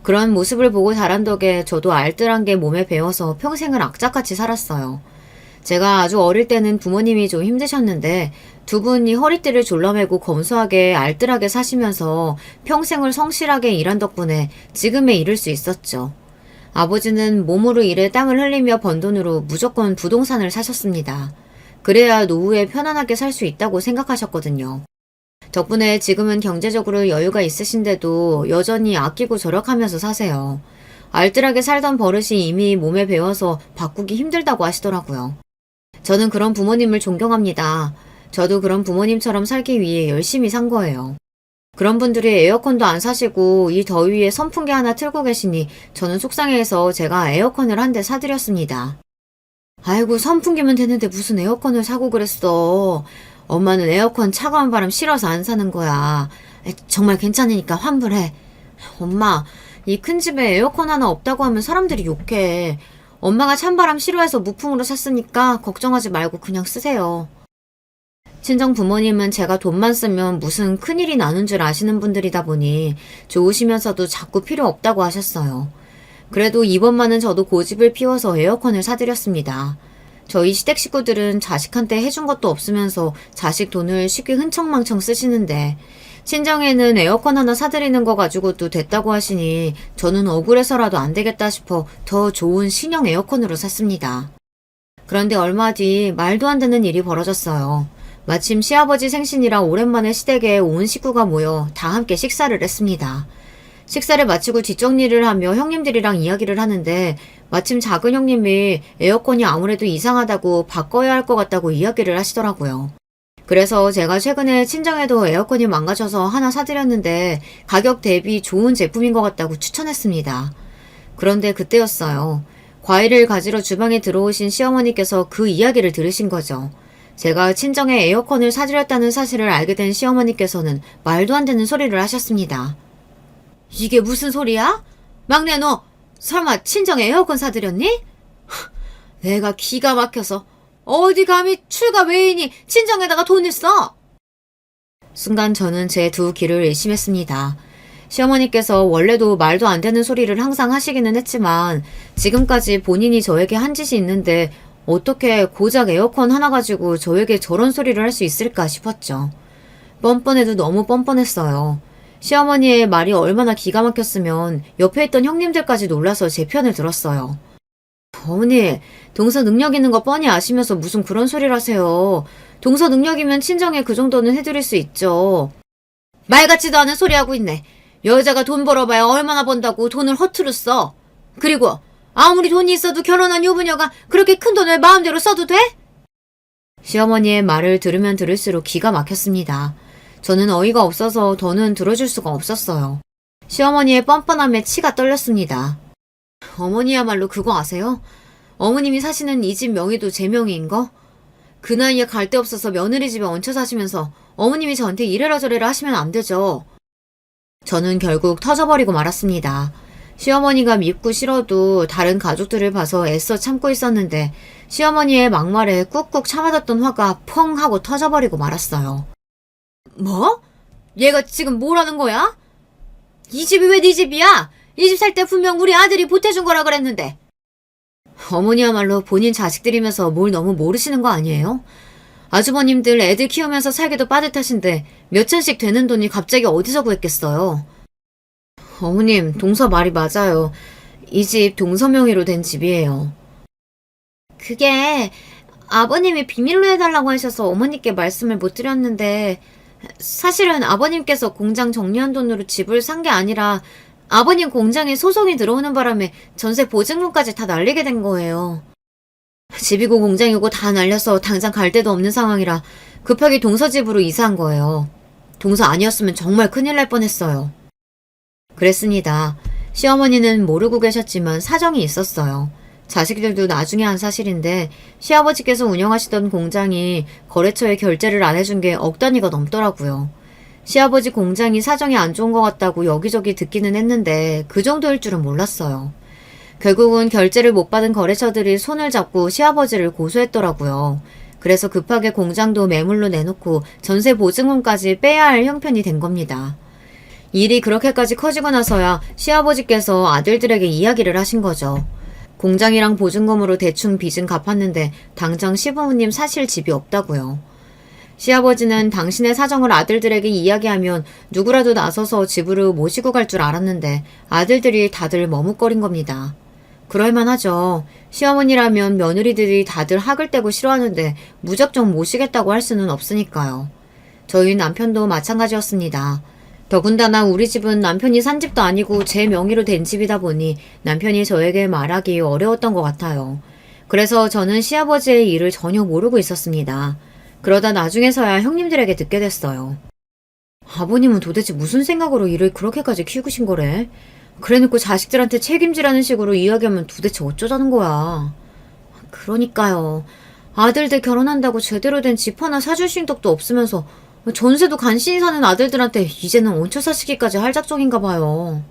그런 모습을 보고 자란 덕에 저도 알뜰한 게 몸에 배어서 평생을 악착같이 살았어요. 제가 아주 어릴 때는 부모님이 좀 힘드셨는데 두 분이 허리띠를 졸라매고 검소하게 알뜰하게 사시면서 평생을 성실하게 일한 덕분에 지금에 이를 수 있었죠. 아버지는 몸으로 일해 땀을 흘리며 번 돈으로 무조건 부동산을 사셨습니다. 그래야 노후에 편안하게 살 수 있다고 생각하셨거든요. 덕분에 지금은 경제적으로 여유가 있으신데도 여전히 아끼고 절약하면서 사세요. 알뜰하게 살던 버릇이 이미 몸에 배워서 바꾸기 힘들다고 하시더라고요. 저는 그런 부모님을 존경합니다. 저도 그런 부모님처럼 살기 위해 열심히 산 거예요. 그런 분들이 에어컨도 안 사시고 이 더위에 선풍기 하나 틀고 계시니 저는 속상해서 제가 에어컨을 한 대 사드렸습니다. 아이고, 선풍기면 되는데 무슨 에어컨을 사고 그랬어. 엄마는 에어컨 차가운 바람 싫어서 안 사는 거야. 정말 괜찮으니까 환불해. 엄마, 이 큰 집에 에어컨 하나 없다고 하면 사람들이 욕해. 엄마가 찬바람 싫어해서 무풍으로 샀으니까 걱정하지 말고 그냥 쓰세요. 친정 부모님은 제가 돈만 쓰면 무슨 큰일이 나는 줄 아시는 분들이다 보니 좋으시면서도 자꾸 필요 없다고 하셨어요. 그래도 이번만은 저도 고집을 피워서 에어컨을 사드렸습니다. 저희 시댁 식구들은 자식한테 해준 것도 없으면서 자식 돈을 쉽게 흥청망청 쓰시는데 친정에는 에어컨 하나 사드리는 거 가지고도 됐다고 하시니 저는 억울해서라도 안 되겠다 싶어 더 좋은 신형 에어컨으로 샀습니다. 그런데 얼마 뒤 말도 안 되는 일이 벌어졌어요. 마침 시아버지 생신이라 오랜만에 시댁에 온 식구가 모여 다 함께 식사를 했습니다. 식사를 마치고 뒷정리를 하며 형님들이랑 이야기를 하는데 마침 작은 형님이 에어컨이 아무래도 이상하다고 바꿔야 할 것 같다고 이야기를 하시더라고요. 그래서 제가 최근에 친정에도 에어컨이 망가져서 하나 사드렸는데 가격 대비 좋은 제품인 것 같다고 추천했습니다. 그런데 그때였어요. 과일을 가지러 주방에 들어오신 시어머니께서 그 이야기를 들으신 거죠. 제가 친정에 에어컨을 사드렸다는 사실을 알게 된 시어머니께서는 말도 안 되는 소리를 하셨습니다. 이게 무슨 소리야? 막내 너 설마 친정에 에어컨 사드렸니? 내가 기가 막혀서 어디 감히 출가 외인이 친정에다가 돈을 써? 순간 저는 제 두 귀를 의심했습니다. 시어머니께서 원래도 말도 안 되는 소리를 항상 하시기는 했지만 지금까지 본인이 저에게 한 짓이 있는데 어떻게 고작 에어컨 하나 가지고 저에게 저런 소리를 할 수 있을까 싶었죠. 뻔뻔해도 너무 뻔뻔했어요. 시어머니의 말이 얼마나 기가 막혔으면 옆에 있던 형님들까지 놀라서 제 편을 들었어요. 어머니, 동서 능력 있는 거 뻔히 아시면서 무슨 그런 소리를 하세요. 동서 능력이면 친정에 그 정도는 해드릴 수 있죠. 말 같지도 않은 소리 하고 있네. 여자가 돈 벌어봐야 얼마나 번다고 돈을 허투루 써. 그리고 아무리 돈이 있어도 결혼한 유부녀가 그렇게 큰 돈을 마음대로 써도 돼? 시어머니의 말을 들으면 들을수록 기가 막혔습니다. 저는 어이가 없어서 더는 들어줄 수가 없었어요. 시어머니의 뻔뻔함에 치가 떨렸습니다. 어머니야말로 그거 아세요? 어머님이 사시는 이 집 명의도 제 명의인 거? 그 나이에 갈 데 없어서 며느리 집에 얹혀 사시면서 어머님이 저한테 이래라 저래라 하시면 안 되죠. 저는 결국 터져버리고 말았습니다. 시어머니가 밉고 싫어도 다른 가족들을 봐서 애써 참고 있었는데 시어머니의 막말에 꾹꾹 참아뒀던 화가 펑 하고 터져버리고 말았어요. 뭐? 얘가 지금 뭐라는 거야? 이 집이 왜 네 집이야? 이 집 살 때 분명 우리 아들이 보태준 거라 그랬는데. 어머니야말로 본인 자식들이면서 뭘 너무 모르시는 거 아니에요? 아주버님들 애들 키우면서 살기도 빠듯하신데 몇천씩 되는 돈이 갑자기 어디서 구했겠어요? 어머님, 동서 말이 맞아요. 이 집 동서 명의로 된 집이에요. 그게 아버님이 비밀로 해달라고 하셔서 어머니께 말씀을 못 드렸는데 사실은 아버님께서 공장 정리한 돈으로 집을 산 게 아니라 아버님 공장에 소송이 들어오는 바람에 전세 보증금까지 다 날리게 된 거예요. 집이고 공장이고 다 날려서 당장 갈 데도 없는 상황이라 급하게 동서 집으로 이사한 거예요. 동서 아니었으면 정말 큰일 날 뻔했어요. 그랬습니다. 시어머니는 모르고 계셨지만 사정이 있었어요. 자식들도 나중에 한 사실인데 시아버지께서 운영하시던 공장이 거래처에 결제를 안 해준 게 억 단위가 넘더라고요. 시아버지 공장이 사정이 안 좋은 것 같다고 여기저기 듣기는 했는데 그 정도일 줄은 몰랐어요. 결국은 결제를 못 받은 거래처들이 손을 잡고 시아버지를 고소했더라고요. 그래서 급하게 공장도 매물로 내놓고 전세 보증금까지 빼야 할 형편이 된 겁니다. 일이 그렇게까지 커지고 나서야 시아버지께서 아들들에게 이야기를 하신 거죠. 공장이랑 보증금으로 대충 빚은 갚았는데 당장 시부모님 사실 집이 없다고요. 시아버지는 당신의 사정을 아들들에게 이야기하면 누구라도 나서서 집으로 모시고 갈 줄 알았는데 아들들이 다들 머뭇거린 겁니다. 그럴만 하죠. 시어머니라면 며느리들이 다들 학을 떼고 싫어하는데 무작정 모시겠다고 할 수는 없으니까요. 저희 남편도 마찬가지였습니다. 더군다나 우리 집은 남편이 산 집도 아니고 제 명의로 된 집이다 보니 남편이 저에게 말하기 어려웠던 것 같아요. 그래서 저는 시아버지의 일을 전혀 모르고 있었습니다. 그러다 나중에서야 형님들에게 듣게 됐어요. 아버님은 도대체 무슨 생각으로 일을 그렇게까지 키우신 거래? 그래놓고 자식들한테 책임지라는 식으로 이야기하면 도대체 어쩌자는 거야. 그러니까요. 아들들 결혼한다고 제대로 된 집 하나 사줄 생각도 없으면서 전세도 간신히 사는 아들들한테 이제는 얹혀 사시기까지 할 작정인가 봐요.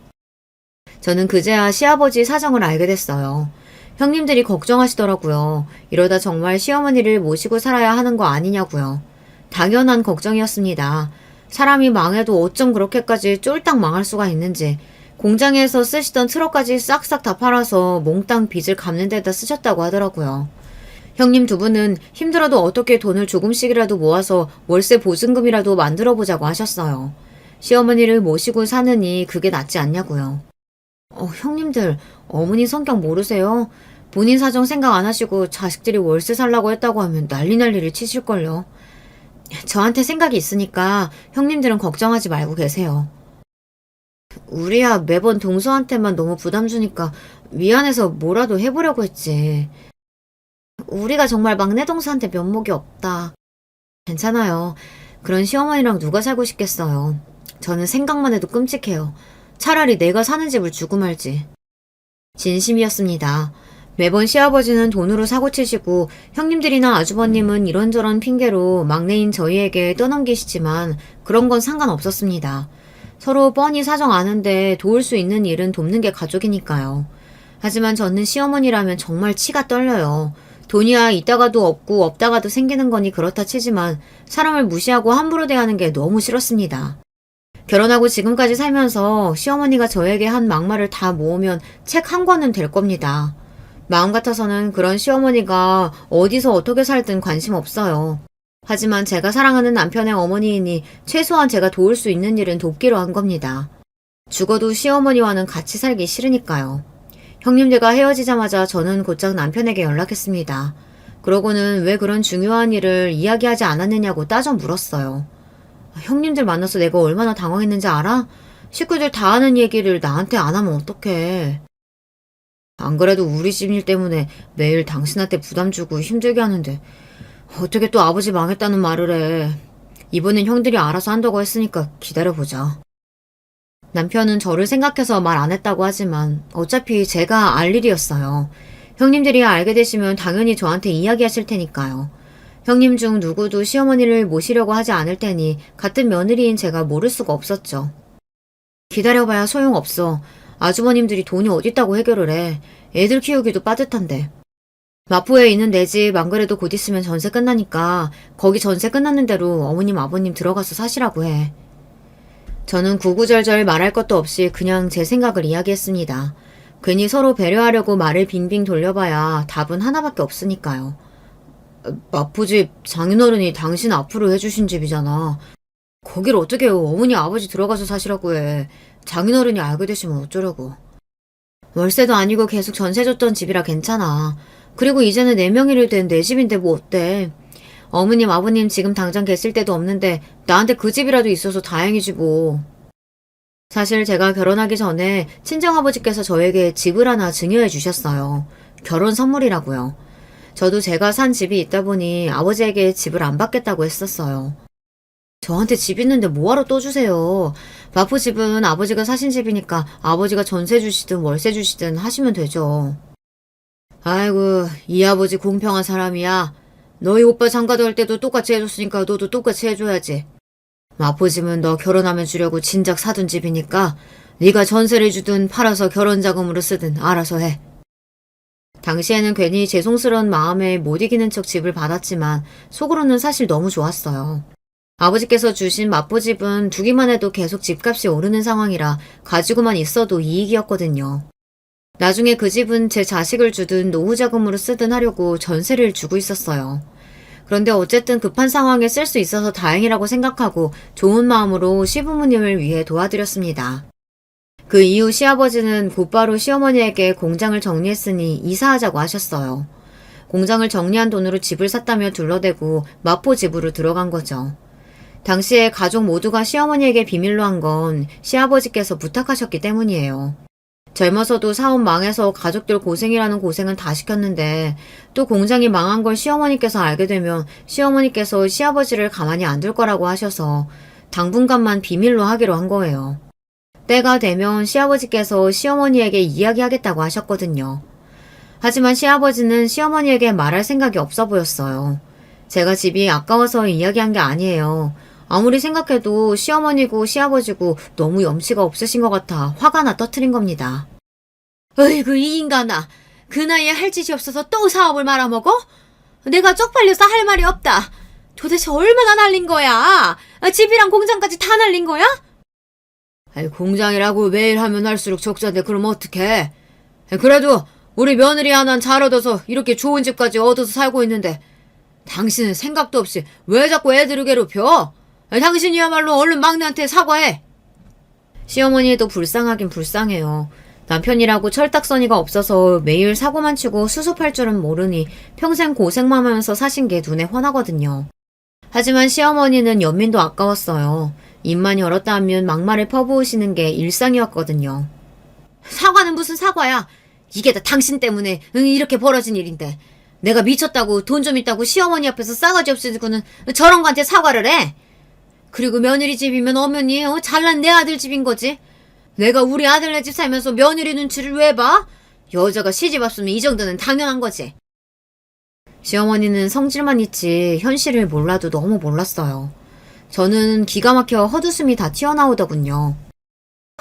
저는 그제야 시아버지 사정을 알게 됐어요. 형님들이 걱정하시더라고요. 이러다 정말 시어머니를 모시고 살아야 하는 거 아니냐고요. 당연한 걱정이었습니다. 사람이 망해도 어쩜 그렇게까지 쫄딱 망할 수가 있는지. 공장에서 쓰시던 트럭까지 싹싹 다 팔아서 몽땅 빚을 갚는 데다 쓰셨다고 하더라고요. 형님 두 분은 힘들어도 어떻게 돈을 조금씩이라도 모아서 월세 보증금이라도 만들어보자고 하셨어요. 시어머니를 모시고 사느니 그게 낫지 않냐고요. 형님들, 어머니 성격 모르세요? 본인 사정 생각 안 하시고 자식들이 월세 살라고 했다고 하면 난리 난리를 치실걸요. 저한테 생각이 있으니까 형님들은 걱정하지 말고 계세요. 우리야 매번 동서한테만 너무 부담 주니까 미안해서 뭐라도 해보려고 했지. 우리가 정말 막내 동서한테 면목이 없다. 괜찮아요. 그런 시어머니랑 누가 살고 싶겠어요. 저는 생각만 해도 끔찍해요. 차라리 내가 사는 집을 주고 말지. 진심이었습니다. 매번 시아버지는 돈으로 사고치시고 형님들이나 아주버님은 이런저런 핑계로 막내인 저희에게 떠넘기시지만 그런 건 상관없었습니다. 서로 뻔히 사정 아는데 도울 수 있는 일은 돕는 게 가족이니까요. 하지만 저는 시어머니라면 정말 치가 떨려요. 돈이야 있다가도 없고 없다가도 생기는 거니 그렇다 치지만 사람을 무시하고 함부로 대하는 게 너무 싫었습니다. 결혼하고 지금까지 살면서 시어머니가 저에게 한 막말을 다 모으면 책 한 권은 될 겁니다. 마음 같아서는 그런 시어머니가 어디서 어떻게 살든 관심 없어요. 하지만 제가 사랑하는 남편의 어머니이니 최소한 제가 도울 수 있는 일은 돕기로 한 겁니다. 죽어도 시어머니와는 같이 살기 싫으니까요. 형님들과 헤어지자마자 저는 곧장 남편에게 연락했습니다. 그러고는 왜 그런 중요한 일을 이야기하지 않았느냐고 따져 물었어요. 형님들 만나서 내가 얼마나 당황했는지 알아? 식구들 다 아는 얘기를 나한테 안 하면 어떡해. 안 그래도 우리 집 일 때문에 매일 당신한테 부담 주고 힘들게 하는데 어떻게 또 아버지 망했다는 말을 해. 이번엔 형들이 알아서 한다고 했으니까 기다려보자. 남편은 저를 생각해서 말 안 했다고 하지만 어차피 제가 알 일이었어요. 형님들이 알게 되시면 당연히 저한테 이야기하실 테니까요. 형님 중 누구도 시어머니를 모시려고 하지 않을 테니 같은 며느리인 제가 모를 수가 없었죠. 기다려봐야 소용없어. 아주버님들이 돈이 어딨다고 해결을 해. 애들 키우기도 빠듯한데. 마포에 있는 내 집 안 그래도 곧 있으면 전세 끝나니까 거기 전세 끝났는 대로 어머님 아버님 들어가서 사시라고 해. 저는 구구절절 말할 것도 없이 그냥 제 생각을 이야기했습니다. 괜히 서로 배려하려고 말을 빙빙 돌려봐야 답은 하나밖에 없으니까요. 마포집 장인어른이 당신 앞으로 해주신 집이잖아. 거길 어떻게 어머니 아버지 들어가서 사시라고 해. 장인어른이 알게 되시면 어쩌려고. 월세도 아니고 계속 전세 줬던 집이라 괜찮아. 그리고 이제는 내 명의로 된 내 집인데 뭐 어때. 어머님 아버님 지금 당장 계실 데도 없는데 나한테 그 집이라도 있어서 다행이지 뭐. 사실 제가 결혼하기 전에 친정아버지께서 저에게 집을 하나 증여해 주셨어요. 결혼 선물이라고요. 저도 제가 산 집이 있다 보니 아버지에게 집을 안 받겠다고 했었어요. 저한테 집 있는데 뭐하러 또 주세요. 마포 집은 아버지가 사신 집이니까 아버지가 전세 주시든 월세 주시든 하시면 되죠. 아이고, 이 아버지 공평한 사람이야. 너희 오빠 장가도 할 때도 똑같이 해줬으니까 너도 똑같이 해줘야지. 마포 집은 너 결혼하면 주려고 진작 사둔 집이니까 네가 전세를 주든 팔아서 결혼 자금으로 쓰든 알아서 해. 당시에는 괜히 죄송스러운 마음에 못 이기는 척 집을 받았지만 속으로는 사실 너무 좋았어요. 아버지께서 주신 마포집은 두기만 해도 계속 집값이 오르는 상황이라 가지고만 있어도 이익이었거든요. 나중에 그 집은 제 자식을 주든 노후 자금으로 쓰든 하려고 전세를 주고 있었어요. 그런데 어쨌든 급한 상황에 쓸 수 있어서 다행이라고 생각하고 좋은 마음으로 시부모님을 위해 도와드렸습니다. 그 이후 시아버지는 곧바로 시어머니에게 공장을 정리했으니 이사하자고 하셨어요. 공장을 정리한 돈으로 집을 샀다며 둘러대고 마포 집으로 들어간 거죠. 당시에 가족 모두가 시어머니에게 비밀로 한 건 시아버지께서 부탁하셨기 때문이에요. 젊어서도 사업 망해서 가족들 고생이라는 고생은 다 시켰는데 또 공장이 망한 걸 시어머니께서 알게 되면 시어머니께서 시아버지를 가만히 안 둘 거라고 하셔서 당분간만 비밀로 하기로 한 거예요. 때가 되면 시아버지께서 시어머니에게 이야기하겠다고 하셨거든요. 하지만 시아버지는 시어머니에게 말할 생각이 없어 보였어요. 제가 집이 아까워서 이야기한 게 아니에요. 아무리 생각해도 시어머니고 시아버지고 너무 염치가 없으신 것 같아 화가 나 터트린 겁니다. 어이구 이 인간아. 그 나이에 할 짓이 없어서 또 사업을 말아먹어? 내가 쪽팔려서 할 말이 없다. 도대체 얼마나 날린 거야? 집이랑 공장까지 다 날린 거야? 아니, 공장이라고 매일 하면 할수록 적자인데 그럼 어떡해? 그래도 우리 며느리 하나는 잘 얻어서 이렇게 좋은 집까지 얻어서 살고 있는데 당신은 생각도 없이 왜 자꾸 애들을 괴롭혀? 당신이야말로 얼른 막내한테 사과해. 시어머니도 불쌍하긴 불쌍해요. 남편이라고 철딱서니가 없어서 매일 사고만 치고 수습할 줄은 모르니 평생 고생만 하면서 사신 게 눈에 훤하거든요. 하지만 시어머니는 연민도 아까웠어요. 입만 열었다 하면 막말을 퍼부으시는 게 일상이었거든요. 사과는 무슨 사과야. 이게 다 당신 때문에 이렇게 벌어진 일인데 내가 미쳤다고 돈 좀 있다고 시어머니 앞에서 싸가지 없으니고는 저런 거한테 사과를 해. 그리고 며느리 집이면 엄연히 잘난 내 아들 집인 거지. 내가 우리 아들네 집 살면서 며느리 눈치를 왜 봐? 여자가 시집 왔으면 이 정도는 당연한 거지. 시어머니는 성질만 있지 현실을 몰라도 너무 몰랐어요. 저는 기가 막혀 헛웃음이 다 튀어나오더군요.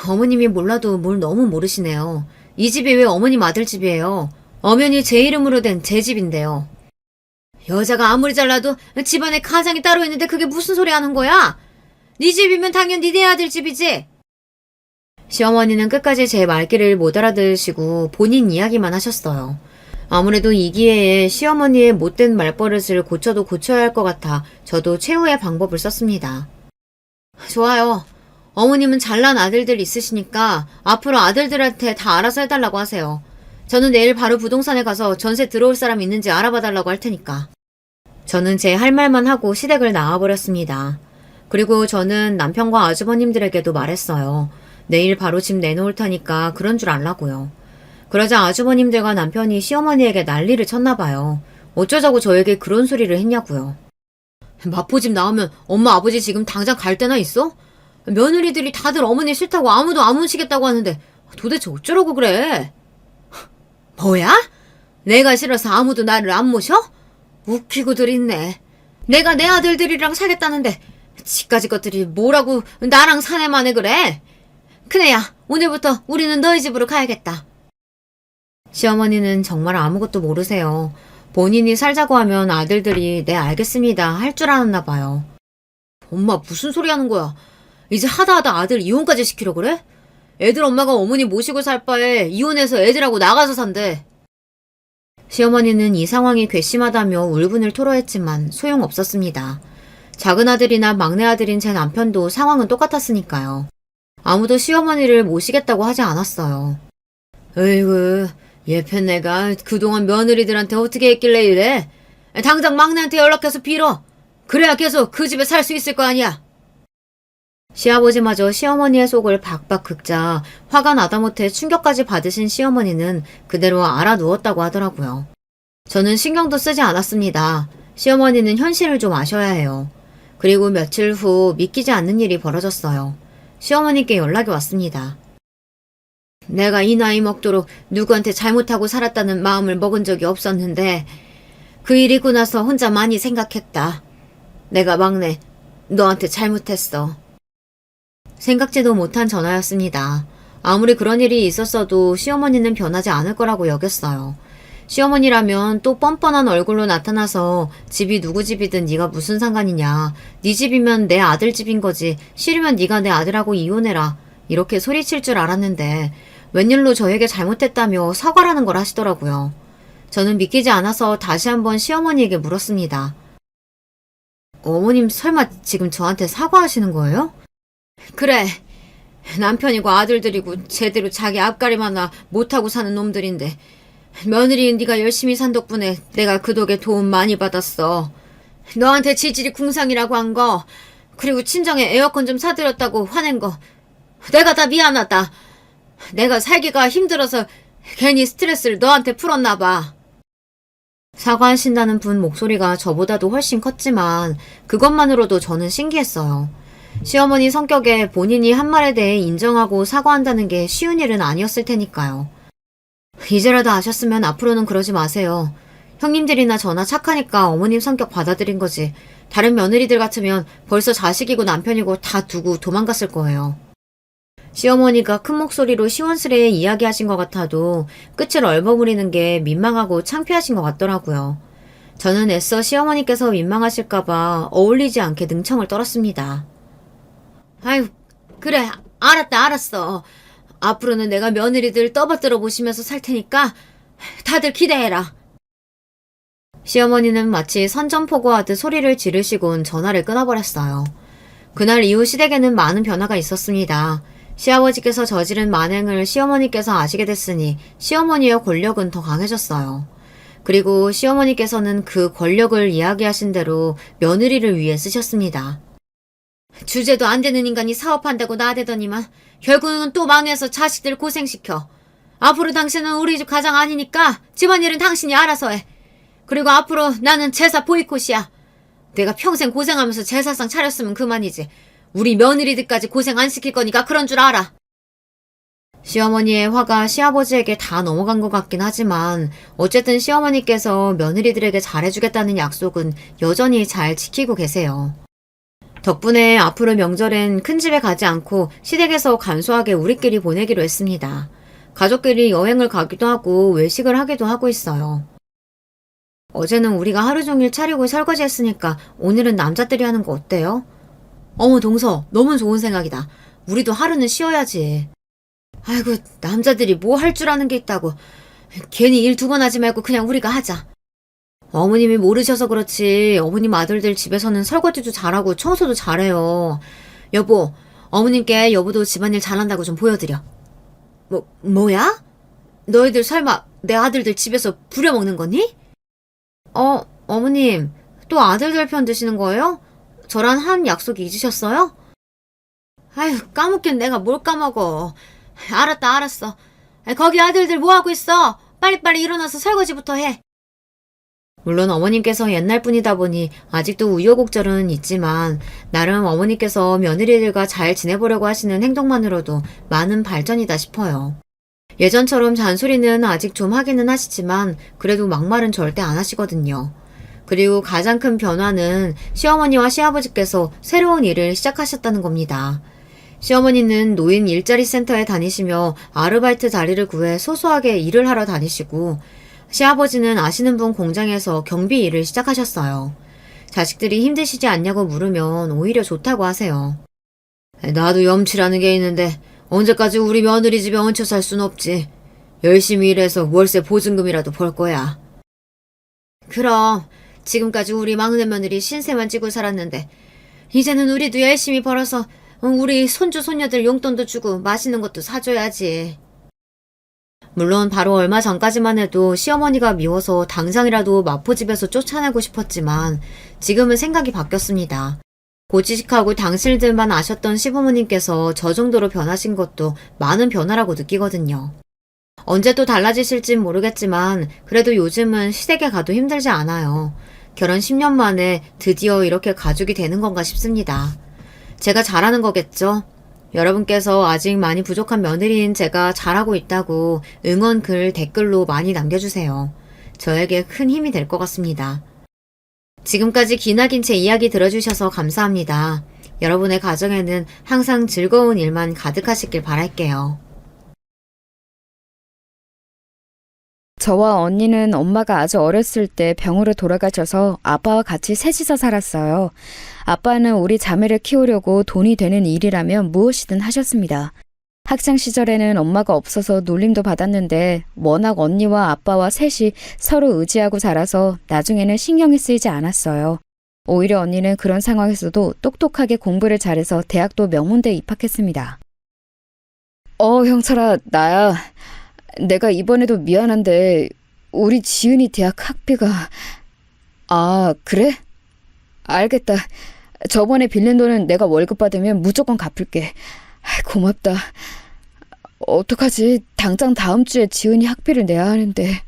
어머님이 몰라도 뭘 너무 모르시네요. 이 집이 왜 어머님 아들 집이에요? 엄연히 제 이름으로 된 제 집인데요. 여자가 아무리 잘나도 집안에 가장이 따로 있는데 그게 무슨 소리 하는 거야? 네 집이면 당연히 네 아들 집이지. 시어머니는 끝까지 제 말귀를 못 알아들으시고 본인 이야기만 하셨어요. 아무래도 이 기회에 시어머니의 못된 말버릇을 고쳐도 고쳐야 할 것 같아 저도 최후의 방법을 썼습니다. 좋아요. 어머님은 잘난 아들들 있으시니까 앞으로 아들들한테 다 알아서 해달라고 하세요. 저는 내일 바로 부동산에 가서 전세 들어올 사람 있는지 알아봐달라고 할 테니까. 저는 제 할 말만 하고 시댁을 나와버렸습니다. 그리고 저는 남편과 아주버님들에게도 말했어요. 내일 바로 집 내놓을 테니까 그런 줄 알라고요. 그러자 아주버님들과 남편이 시어머니에게 난리를 쳤나봐요. 어쩌자고 저에게 그런 소리를 했냐고요. 마포집 나오면 엄마 아버지 지금 당장 갈 데나 있어? 며느리들이 다들 어머니 싫다고 아무도 안 모시겠다고 하는데 도대체 어쩌라고 그래? 뭐야? 내가 싫어서 아무도 나를 안 모셔? 웃기고들 있네. 내가 내 아들들이랑 살겠다는데 지까지 것들이 뭐라고 나랑 사내만에 그래? 큰애야, 오늘부터 우리는 너희 집으로 가야겠다. 시어머니는 정말 아무것도 모르세요. 본인이 살자고 하면 아들들이 네 알겠습니다 할 줄 알았나 봐요. 엄마 무슨 소리 하는 거야? 이제 하다 아들 이혼까지 시키려고 그래? 애들 엄마가 어머니 모시고 살 바에 이혼해서 애들하고 나가서 산대. 시어머니는 이 상황이 괘씸하다며 울분을 토로했지만 소용없었습니다. 작은 아들이나 막내 아들인 제 남편도 상황은 똑같았으니까요. 아무도 시어머니를 모시겠다고 하지 않았어요. 어이구, 예편내가 그동안 며느리들한테 어떻게 했길래 이래? 당장 막내한테 연락해서 빌어. 그래야 계속 그 집에 살 수 있을 거 아니야. 시아버지마저 시어머니의 속을 박박 긁자 화가 나다 못해 충격까지 받으신 시어머니는 그대로 알아 누웠다고 하더라고요. 저는 신경도 쓰지 않았습니다. 시어머니는 현실을 좀 아셔야 해요. 그리고 며칠 후 믿기지 않는 일이 벌어졌어요. 시어머니께 연락이 왔습니다. 내가 이 나이 먹도록 누구한테 잘못하고 살았다는 마음을 먹은 적이 없었는데 그 일 있고 나서 혼자 많이 생각했다. 내가 막내, 너한테 잘못했어. 생각지도 못한 전화였습니다. 아무리 그런 일이 있었어도 시어머니는 변하지 않을 거라고 여겼어요. 시어머니라면 또 뻔뻔한 얼굴로 나타나서 집이 누구 집이든 네가 무슨 상관이냐. 네 집이면 내 아들 집인 거지. 싫으면 네가 내 아들하고 이혼해라. 이렇게 소리칠 줄 알았는데 웬일로 저에게 잘못했다며 사과라는 걸 하시더라고요. 저는 믿기지 않아서 다시 한번 시어머니에게 물었습니다. 어머님 설마 지금 저한테 사과하시는 거예요? 그래. 남편이고 아들들이고 제대로 자기 앞가림 하나 못하고 사는 놈들인데 며느리인 네가 열심히 산 덕분에 내가 그 덕에 도움 많이 받았어. 너한테 지질이 궁상이라고 한 거, 그리고 친정에 에어컨 좀 사드렸다고 화낸 거, 내가 다 미안하다. 내가 살기가 힘들어서 괜히 스트레스를 너한테 풀었나 봐. 사과하신다는 분 목소리가 저보다도 훨씬 컸지만 그것만으로도 저는 신기했어요. 시어머니 성격에 본인이 한 말에 대해 인정하고 사과한다는 게 쉬운 일은 아니었을 테니까요. 이제라도 아셨으면 앞으로는 그러지 마세요. 형님들이나 저나 착하니까 어머님 성격 받아들인 거지. 다른 며느리들 같으면 벌써 자식이고 남편이고 다 두고 도망갔을 거예요. 시어머니가 큰 목소리로 시원스레 이야기하신 것 같아도 끝을 얼버무리는 게 민망하고 창피하신 것 같더라고요. 저는 애써 시어머니께서 민망하실까봐 어울리지 않게 능청을 떨었습니다. 아유, 그래, 알았어. 앞으로는 내가 며느리들 떠받들어 보시면서 살 테니까 다들 기대해라. 시어머니는 마치 선전포고하듯 소리를 지르시곤 전화를 끊어버렸어요. 그날 이후 시댁에는 많은 변화가 있었습니다. 시아버지께서 저지른 만행을 시어머니께서 아시게 됐으니 시어머니의 권력은 더 강해졌어요. 그리고 시어머니께서는 그 권력을 이야기하신 대로 며느리를 위해 쓰셨습니다. 주제도 안 되는 인간이 사업한다고 나대더니만 결국은 또 망해서 자식들 고생시켜. 앞으로 당신은 우리 집 가장 아니니까 집안일은 당신이 알아서 해. 그리고 앞으로 나는 제사 보이콧이야. 내가 평생 고생하면서 제사상 차렸으면 그만이지. 우리 며느리들까지 고생 안 시킬 거니까 그런 줄 알아. 시어머니의 화가 시아버지에게 다 넘어간 것 같긴 하지만 어쨌든 시어머니께서 며느리들에게 잘해주겠다는 약속은 여전히 잘 지키고 계세요. 덕분에 앞으로 명절엔 큰 집에 가지 않고 시댁에서 간소하게 우리끼리 보내기로 했습니다. 가족끼리 여행을 가기도 하고 외식을 하기도 하고 있어요. 어제는 우리가 하루 종일 차리고 설거지 했으니까 오늘은 남자들이 하는 거 어때요? 어머 동서, 너무 좋은 생각이다. 우리도 하루는 쉬어야지. 아이고, 남자들이 뭐 할 줄 아는 게 있다고. 괜히 일 두 번 하지 말고 그냥 우리가 하자. 어머님이 모르셔서 그렇지 어머님 아들들 집에서는 설거지도 잘하고 청소도 잘해요. 여보, 어머님께 여보도 집안일 잘한다고 좀 보여드려. 뭐야? 너희들 설마 내 아들들 집에서 부려먹는 거니? 어머님, 또 아들들 편 드시는 거예요? 저랑 한 약속 잊으셨어요? 아휴, 까먹긴 내가 뭘 까먹어. 알았어. 거기 아들들 뭐하고 있어? 빨리빨리 일어나서 설거지부터 해. 물론 어머님께서 옛날 분이다 보니 아직도 우여곡절은 있지만 나름 어머니께서 며느리들과 잘 지내보려고 하시는 행동만으로도 많은 발전이다 싶어요. 예전처럼 잔소리는 아직 좀 하기는 하시지만 그래도 막말은 절대 안 하시거든요. 그리고 가장 큰 변화는 시어머니와 시아버지께서 새로운 일을 시작하셨다는 겁니다. 시어머니는 노인 일자리 센터에 다니시며 아르바이트 자리를 구해 소소하게 일을 하러 다니시고 시아버지는 아시는 분 공장에서 경비 일을 시작하셨어요. 자식들이 힘드시지 않냐고 물으면 오히려 좋다고 하세요. 나도 염치라는 게 있는데 언제까지 우리 며느리 집에 얹혀 살 순 없지. 열심히 일해서 월세 보증금이라도 벌 거야. 그럼 지금까지 우리 막내 며느리 신세만 지고 살았는데 이제는 우리도 열심히 벌어서 우리 손주 손녀들 용돈도 주고 맛있는 것도 사줘야지. 물론 바로 얼마 전까지만 해도 시어머니가 미워서 당장이라도 마포집에서 쫓아내고 싶었지만 지금은 생각이 바뀌었습니다. 고지식하고 당실들만 아셨던 시부모님께서 저 정도로 변하신 것도 많은 변화라고 느끼거든요. 언제 또 달라지실진 모르겠지만 그래도 요즘은 시댁에 가도 힘들지 않아요. 결혼 10년 만에 드디어 이렇게 가족이 되는 건가 싶습니다. 제가 잘하는 거겠죠? 여러분께서 아직 많이 부족한 며느리인 제가 잘하고 있다고 응원 글 댓글로 많이 남겨주세요. 저에게 큰 힘이 될 것 같습니다. 지금까지 기나긴 제 이야기 들어주셔서 감사합니다. 여러분의 가정에는 항상 즐거운 일만 가득하시길 바랄게요. 저와 언니는 엄마가 아주 어렸을 때 병으로 돌아가셔서 아빠와 같이 셋이서 살았어요. 아빠는 우리 자매를 키우려고 돈이 되는 일이라면 무엇이든 하셨습니다. 학창 시절에는 엄마가 없어서 놀림도 받았는데 워낙 언니와 아빠와 셋이 서로 의지하고 자라서 나중에는 신경이 쓰이지 않았어요. 오히려 언니는 그런 상황에서도 똑똑하게 공부를 잘해서 대학도 명문대에 입학했습니다. 형철아, 나야. 내가 이번에도 미안한데 우리 지은이 대학 학비가... 아, 그래? 알겠다. 저번에 빌린 돈은 내가 월급 받으면 무조건 갚을게. 고맙다. 어떡하지? 당장 다음 주에 지은이 학비를 내야 하는데.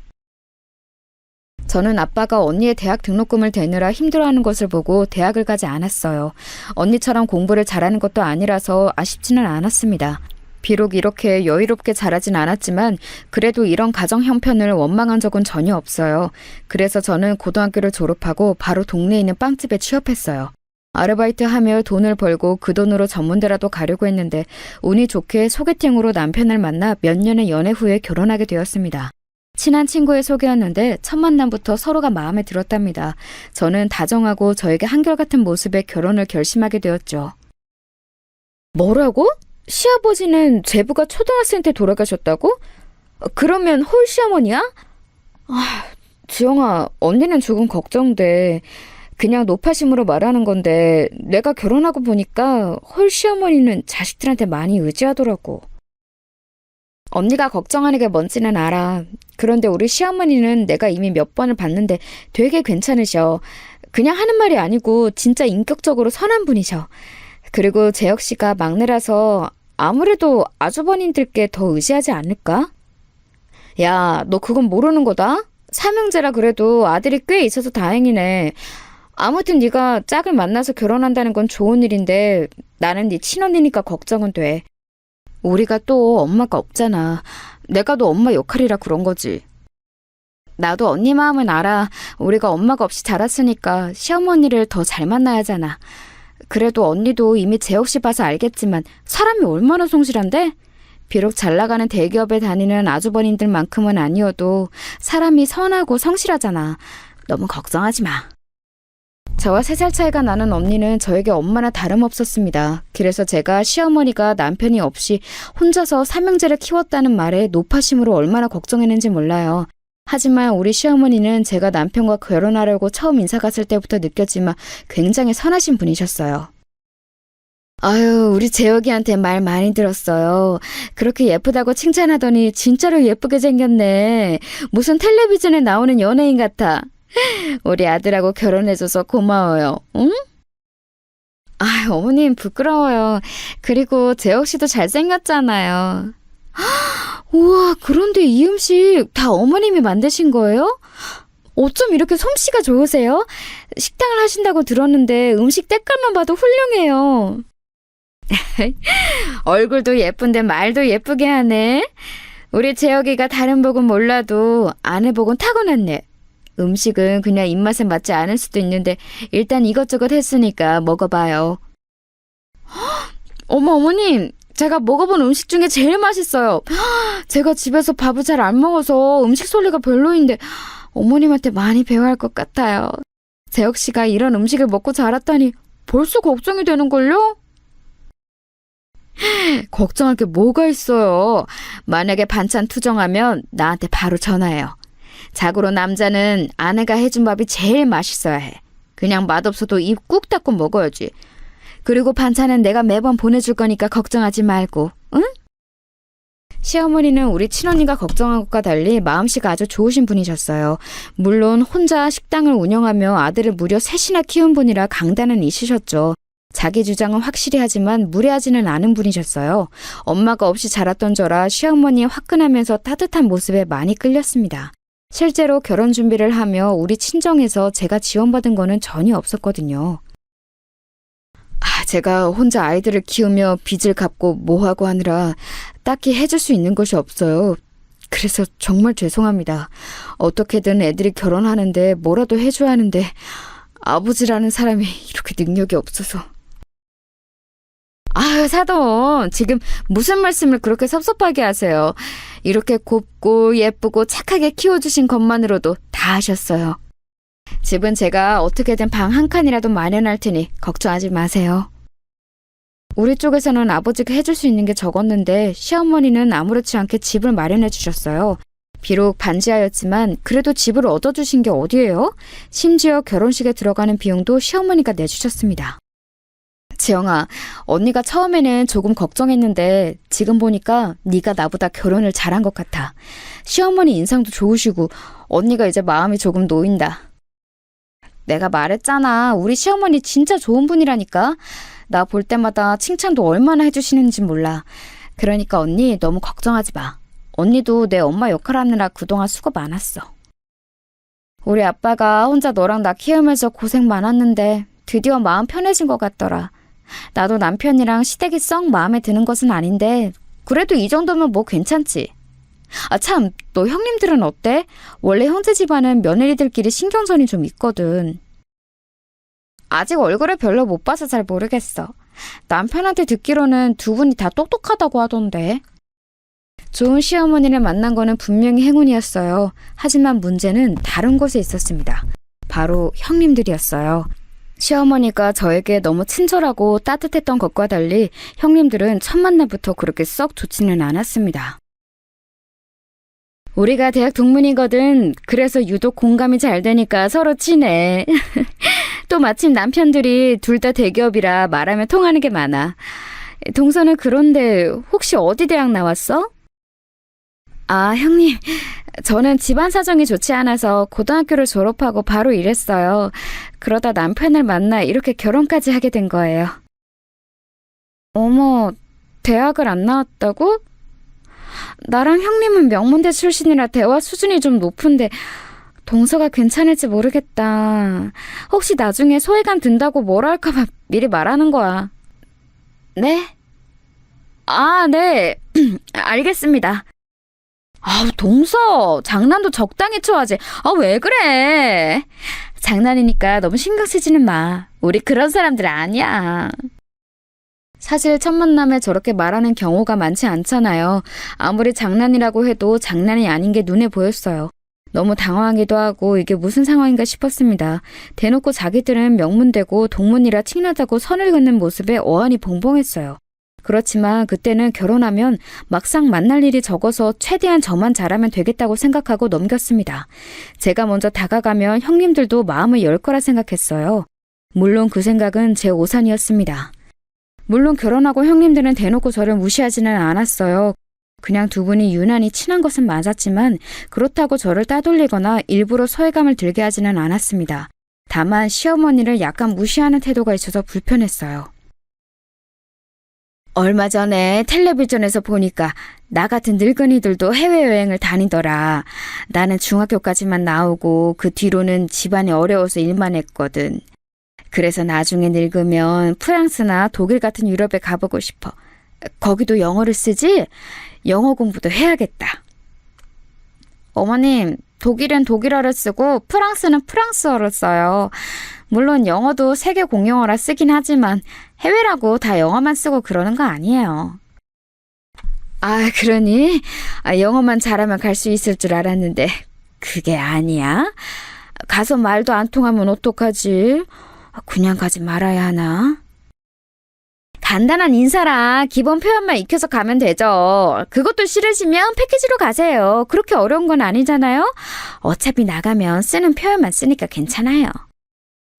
저는 아빠가 언니의 대학 등록금을 대느라 힘들어하는 것을 보고 대학을 가지 않았어요. 언니처럼 공부를 잘하는 것도 아니라서 아쉽지는 않았습니다. 비록 이렇게 여유롭게 자라진 않았지만 그래도 이런 가정 형편을 원망한 적은 전혀 없어요. 그래서 저는 고등학교를 졸업하고 바로 동네에 있는 빵집에 취업했어요. 아르바이트하며 돈을 벌고 그 돈으로 전문대라도 가려고 했는데 운이 좋게 소개팅으로 남편을 만나 몇 년의 연애 후에 결혼하게 되었습니다. 친한 친구의 소개였는데 첫 만남부터 서로가 마음에 들었답니다. 저는 다정하고 저에게 한결같은 모습에 결혼을 결심하게 되었죠. 뭐라고? 시아버지는 제부가 초등학생 때 돌아가셨다고? 그러면 홀 시어머니야? 지영아, 언니는 조금 걱정돼. 그냥 노파심으로 말하는 건데 내가 결혼하고 보니까 홀 시어머니는 자식들한테 많이 의지하더라고. 언니가 걱정하는 게 뭔지는 알아. 그런데 우리 시어머니는 내가 이미 몇 번을 봤는데 되게 괜찮으셔. 그냥 하는 말이 아니고 진짜 인격적으로 선한 분이셔. 그리고 재혁 씨가 막내라서 아무래도 아주버님들께 더 의지하지 않을까? 야, 너 그건 모르는 거다? 삼형제라 그래도 아들이 꽤 있어서 다행이네. 아무튼 네가 짝을 만나서 결혼한다는 건 좋은 일인데 나는 네 친언니니까 걱정은 돼. 우리가 또 엄마가 없잖아. 내가 너 엄마 역할이라 그런 거지. 나도 언니 마음은 알아. 우리가 엄마가 없이 자랐으니까 시어머니를 더 잘 만나야 하잖아. 그래도 언니도 이미 재혁 씨 봐서 알겠지만 사람이 얼마나 성실한데? 비록 잘 나가는 대기업에 다니는 아주버님들만큼은 아니어도 사람이 선하고 성실하잖아. 너무 걱정하지 마. 저와 3살 차이가 나는 언니는 저에게 엄마나 다름없었습니다. 그래서 제가 시어머니가 남편이 없이 혼자서 삼형제를 키웠다는 말에 노파심으로 얼마나 걱정했는지 몰라요. 하지만 우리 시어머니는 제가 남편과 결혼하려고 처음 인사 갔을 때부터 느꼈지만 굉장히 선하신 분이셨어요. 아유, 우리 재혁이한테 말 많이 들었어요. 그렇게 예쁘다고 칭찬하더니 진짜로 예쁘게 생겼네. 무슨 텔레비전에 나오는 연예인 같아. 우리 아들하고 결혼해줘서 고마워요. 응? 아유, 어머님 부끄러워요. 그리고 재혁 씨도 잘생겼잖아요. 우와, 그런데 이 음식 다 어머님이 만드신 거예요? 어쩜 이렇게 솜씨가 좋으세요? 식당을 하신다고 들었는데 음식 때깔만 봐도 훌륭해요. 얼굴도 예쁜데 말도 예쁘게 하네. 우리 재혁이가 다른 복은 몰라도 아내 복은 타고났네. 음식은 그냥 입맛에 맞지 않을 수도 있는데 일단 이것저것 했으니까 먹어봐요. 어머님, 제가 먹어본 음식 중에 제일 맛있어요. 제가 집에서 밥을 잘 안 먹어서 음식 소리가 별로인데 어머님한테 많이 배워야 할 것 같아요. 재혁 씨가 이런 음식을 먹고 자랐다니 벌써 걱정이 되는걸요? 걱정할 게 뭐가 있어요. 만약에 반찬 투정하면 나한테 바로 전화해요. 자고로 남자는 아내가 해준 밥이 제일 맛있어야 해. 그냥 맛없어도 입 꾹 닫고 먹어야지. 그리고 반찬은 내가 매번 보내줄 거니까 걱정하지 말고, 응? 시어머니는 우리 친언니가 걱정한 것과 달리 마음씨가 아주 좋으신 분이셨어요. 물론 혼자 식당을 운영하며 아들을 무려 셋이나 키운 분이라 강단은 있으셨죠. 자기 주장은 확실히 하지만 무례하지는 않은 분이셨어요. 엄마가 없이 자랐던 저라 시어머니의 화끈하면서 따뜻한 모습에 많이 끌렸습니다. 실제로 결혼 준비를 하며 우리 친정에서 제가 지원받은 거는 전혀 없었거든요. 제가 혼자 아이들을 키우며 빚을 갚고 뭐하고 하느라 딱히 해줄 수 있는 것이 없어요. 그래서 정말 죄송합니다. 어떻게든 애들이 결혼하는데 뭐라도 해줘야 하는데 아버지라는 사람이 이렇게 능력이 없어서. 사돈, 지금 무슨 말씀을 그렇게 섭섭하게 하세요. 이렇게 곱고 예쁘고 착하게 키워주신 것만으로도 다 하셨어요. 집은 제가 어떻게든 방 한 칸이라도 마련할 테니 걱정하지 마세요. 우리 쪽에서는 아버지가 해줄 수 있는 게 적었는데 시어머니는 아무렇지 않게 집을 마련해 주셨어요. 비록 반지하였지만 그래도 집을 얻어주신 게 어디예요? 심지어 결혼식에 들어가는 비용도 시어머니가 내주셨습니다. 지영아, 언니가 처음에는 조금 걱정했는데 지금 보니까 네가 나보다 결혼을 잘한 것 같아. 시어머니 인상도 좋으시고 언니가 이제 마음이 조금 놓인다. 내가 말했잖아. 우리 시어머니 진짜 좋은 분이라니까. 나 볼 때마다 칭찬도 얼마나 해주시는지 몰라. 그러니까 언니 너무 걱정하지 마. 언니도 내 엄마 역할하느라 그동안 수고 많았어. 우리 아빠가 혼자 너랑 나 키우면서 고생 많았는데 드디어 마음 편해진 것 같더라. 나도 남편이랑 시댁이 썩 마음에 드는 것은 아닌데 그래도 이 정도면 뭐 괜찮지. 아 참, 너 형님들은 어때? 원래 형제 집안은 며느리들끼리 신경전이 좀 있거든. 아직 얼굴을 별로 못 봐서 잘 모르겠어. 남편한테 듣기로는 두 분이 다 똑똑하다고 하던데. 좋은 시어머니를 만난 거는 분명히 행운이었어요. 하지만 문제는 다른 곳에 있었습니다. 바로 형님들이었어요. 시어머니가 저에게 너무 친절하고 따뜻했던 것과 달리 형님들은 첫 만남부터 그렇게 썩 좋지는 않았습니다. 우리가 대학 동문이거든. 그래서 유독 공감이 잘 되니까 서로 친해. 또 마침 남편들이 둘 다 대기업이라 말하면 통하는 게 많아. 동서는 그런데 혹시 어디 대학 나왔어? 아, 형님. 저는 집안 사정이 좋지 않아서 고등학교를 졸업하고 바로 일했어요. 그러다 남편을 만나 이렇게 결혼까지 하게 된 거예요. 어머, 대학을 안 나왔다고? 나랑 형님은 명문대 출신이라 대화 수준이 좀 높은데 동서가 괜찮을지 모르겠다. 혹시 나중에 소외감 든다고 뭐라 할까봐 미리 말하는 거야. 네? 아, 네. 알겠습니다. 아우, 동서, 장난도 적당히 쳐야지. 아, 왜 그래? 장난이니까 너무 신경 쓰지는 마. 우리 그런 사람들 아니야. 사실 첫 만남에 저렇게 말하는 경우가 많지 않잖아요. 아무리 장난이라고 해도 장난이 아닌 게 눈에 보였어요. 너무 당황하기도 하고 이게 무슨 상황인가 싶었습니다. 대놓고 자기들은 명문대고 동문이라 틱나다고 선을 긋는 모습에 어안이 벙벙했어요. 그렇지만 그때는 결혼하면 막상 만날 일이 적어서 최대한 저만 잘하면 되겠다고 생각하고 넘겼습니다. 제가 먼저 다가가면 형님들도 마음을 열 거라 생각했어요. 물론 그 생각은 제 오산이었습니다. 물론 결혼하고 형님들은 대놓고 저를 무시하지는 않았어요. 그냥 두 분이 유난히 친한 것은 맞았지만 그렇다고 저를 따돌리거나 일부러 소외감을 들게 하지는 않았습니다. 다만 시어머니를 약간 무시하는 태도가 있어서 불편했어요. 얼마 전에 텔레비전에서 보니까 나 같은 늙은이들도 해외여행을 다니더라. 나는 중학교까지만 나오고 그 뒤로는 집안이 어려워서 일만 했거든. 그래서 나중에 늙으면 프랑스나 독일 같은 유럽에 가보고 싶어. 거기도 영어를 쓰지? 영어 공부도 해야겠다. 어머님, 독일은 독일어를 쓰고 프랑스는 프랑스어를 써요. 물론 영어도 세계 공용어라 쓰긴 하지만 해외라고 다 영어만 쓰고 그러는 거 아니에요. 아, 그러니? 영어만 잘하면 갈 수 있을 줄 알았는데 그게 아니야? 가서 말도 안 통하면 어떡하지? 그냥 가지 말아야 하나? 간단한 인사랑 기본 표현만 익혀서 가면 되죠. 그것도 싫으시면 패키지로 가세요. 그렇게 어려운 건 아니잖아요. 어차피 나가면 쓰는 표현만 쓰니까 괜찮아요.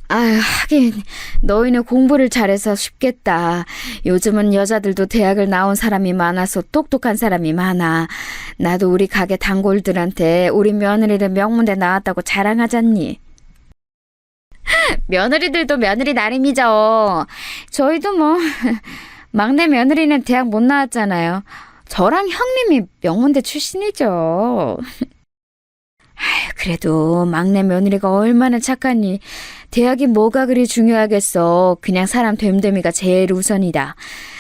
아유, 하긴 너희는 공부를 잘해서 쉽겠다. 요즘은 여자들도 대학을 나온 사람이 많아서 똑똑한 사람이 많아. 나도 우리 가게 단골들한테 우리 며느리는 명문대 나왔다고 자랑하잖니. 며느리들도 며느리 나름이죠. 저희도 뭐 막내 며느리는 대학 못 나왔잖아요. 저랑 형님이 명문대 출신이죠. 그래도 막내 며느리가 얼마나 착하니. 대학이 뭐가 그리 중요하겠어. 그냥 사람 됨됨이가 제일 우선이다.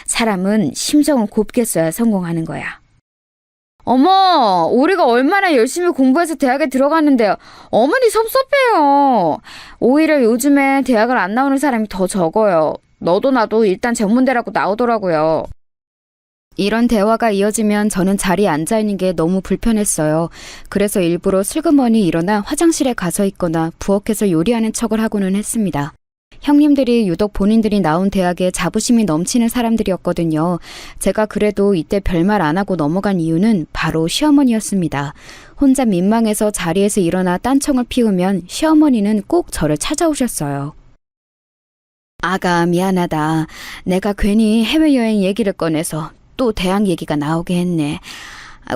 사람은 심정을 곱게 써야 성공하는 거야. 어머, 우리가 얼마나 열심히 공부해서 대학에 들어갔는데요. 어머니 섭섭해요. 오히려 요즘에 대학을 안 나오는 사람이 더 적어요. 너도 나도 일단 전문대라고 나오더라고요. 이런 대화가 이어지면 저는 자리에 앉아있는 게 너무 불편했어요. 그래서 일부러 슬그머니 일어나 화장실에 가서 있거나 부엌에서 요리하는 척을 하고는 했습니다. 형님들이 유독 본인들이 나온 대학에 자부심이 넘치는 사람들이었거든요. 제가 그래도 이때 별말 안 하고 넘어간 이유는 바로 시어머니였습니다. 혼자 민망해서 자리에서 일어나 딴청을 피우면 시어머니는 꼭 저를 찾아오셨어요. 아가, 미안하다. 내가 괜히 해외여행 얘기를 꺼내서 또 대학 얘기가 나오게 했네.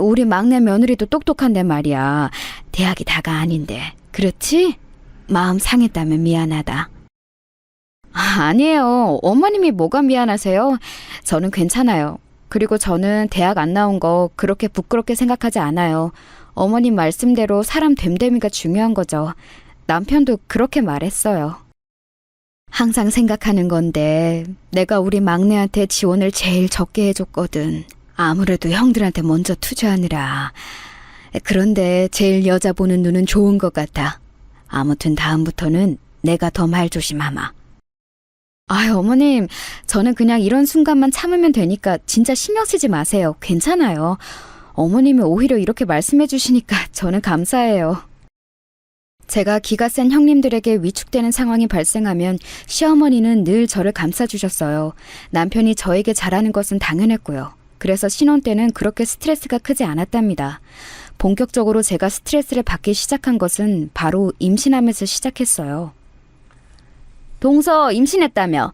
우리 막내 며느리도 똑똑한데 말이야. 대학이 다가 아닌데. 그렇지? 마음 상했다면 미안하다. 아니에요. 어머님이 뭐가 미안하세요? 저는 괜찮아요. 그리고 저는 대학 안 나온 거 그렇게 부끄럽게 생각하지 않아요. 어머님 말씀대로 사람 됨됨이가 중요한 거죠. 남편도 그렇게 말했어요. 항상 생각하는 건데 내가 우리 막내한테 지원을 제일 적게 해줬거든. 아무래도 형들한테 먼저 투자하느라. 그런데 제일 여자 보는 눈은 좋은 것 같아. 아무튼 다음부터는 내가 더 말조심하마. 아유, 어머님, 저는 그냥 이런 순간만 참으면 되니까 진짜 신경 쓰지 마세요. 괜찮아요. 어머님이 오히려 이렇게 말씀해 주시니까 저는 감사해요. 제가 기가 센 형님들에게 위축되는 상황이 발생하면 시어머니는 늘 저를 감싸주셨어요. 남편이 저에게 잘하는 것은 당연했고요. 그래서 신혼 때는 그렇게 스트레스가 크지 않았답니다. 본격적으로 제가 스트레스를 받기 시작한 것은 바로 임신하면서 시작했어요. 동서 임신했다며.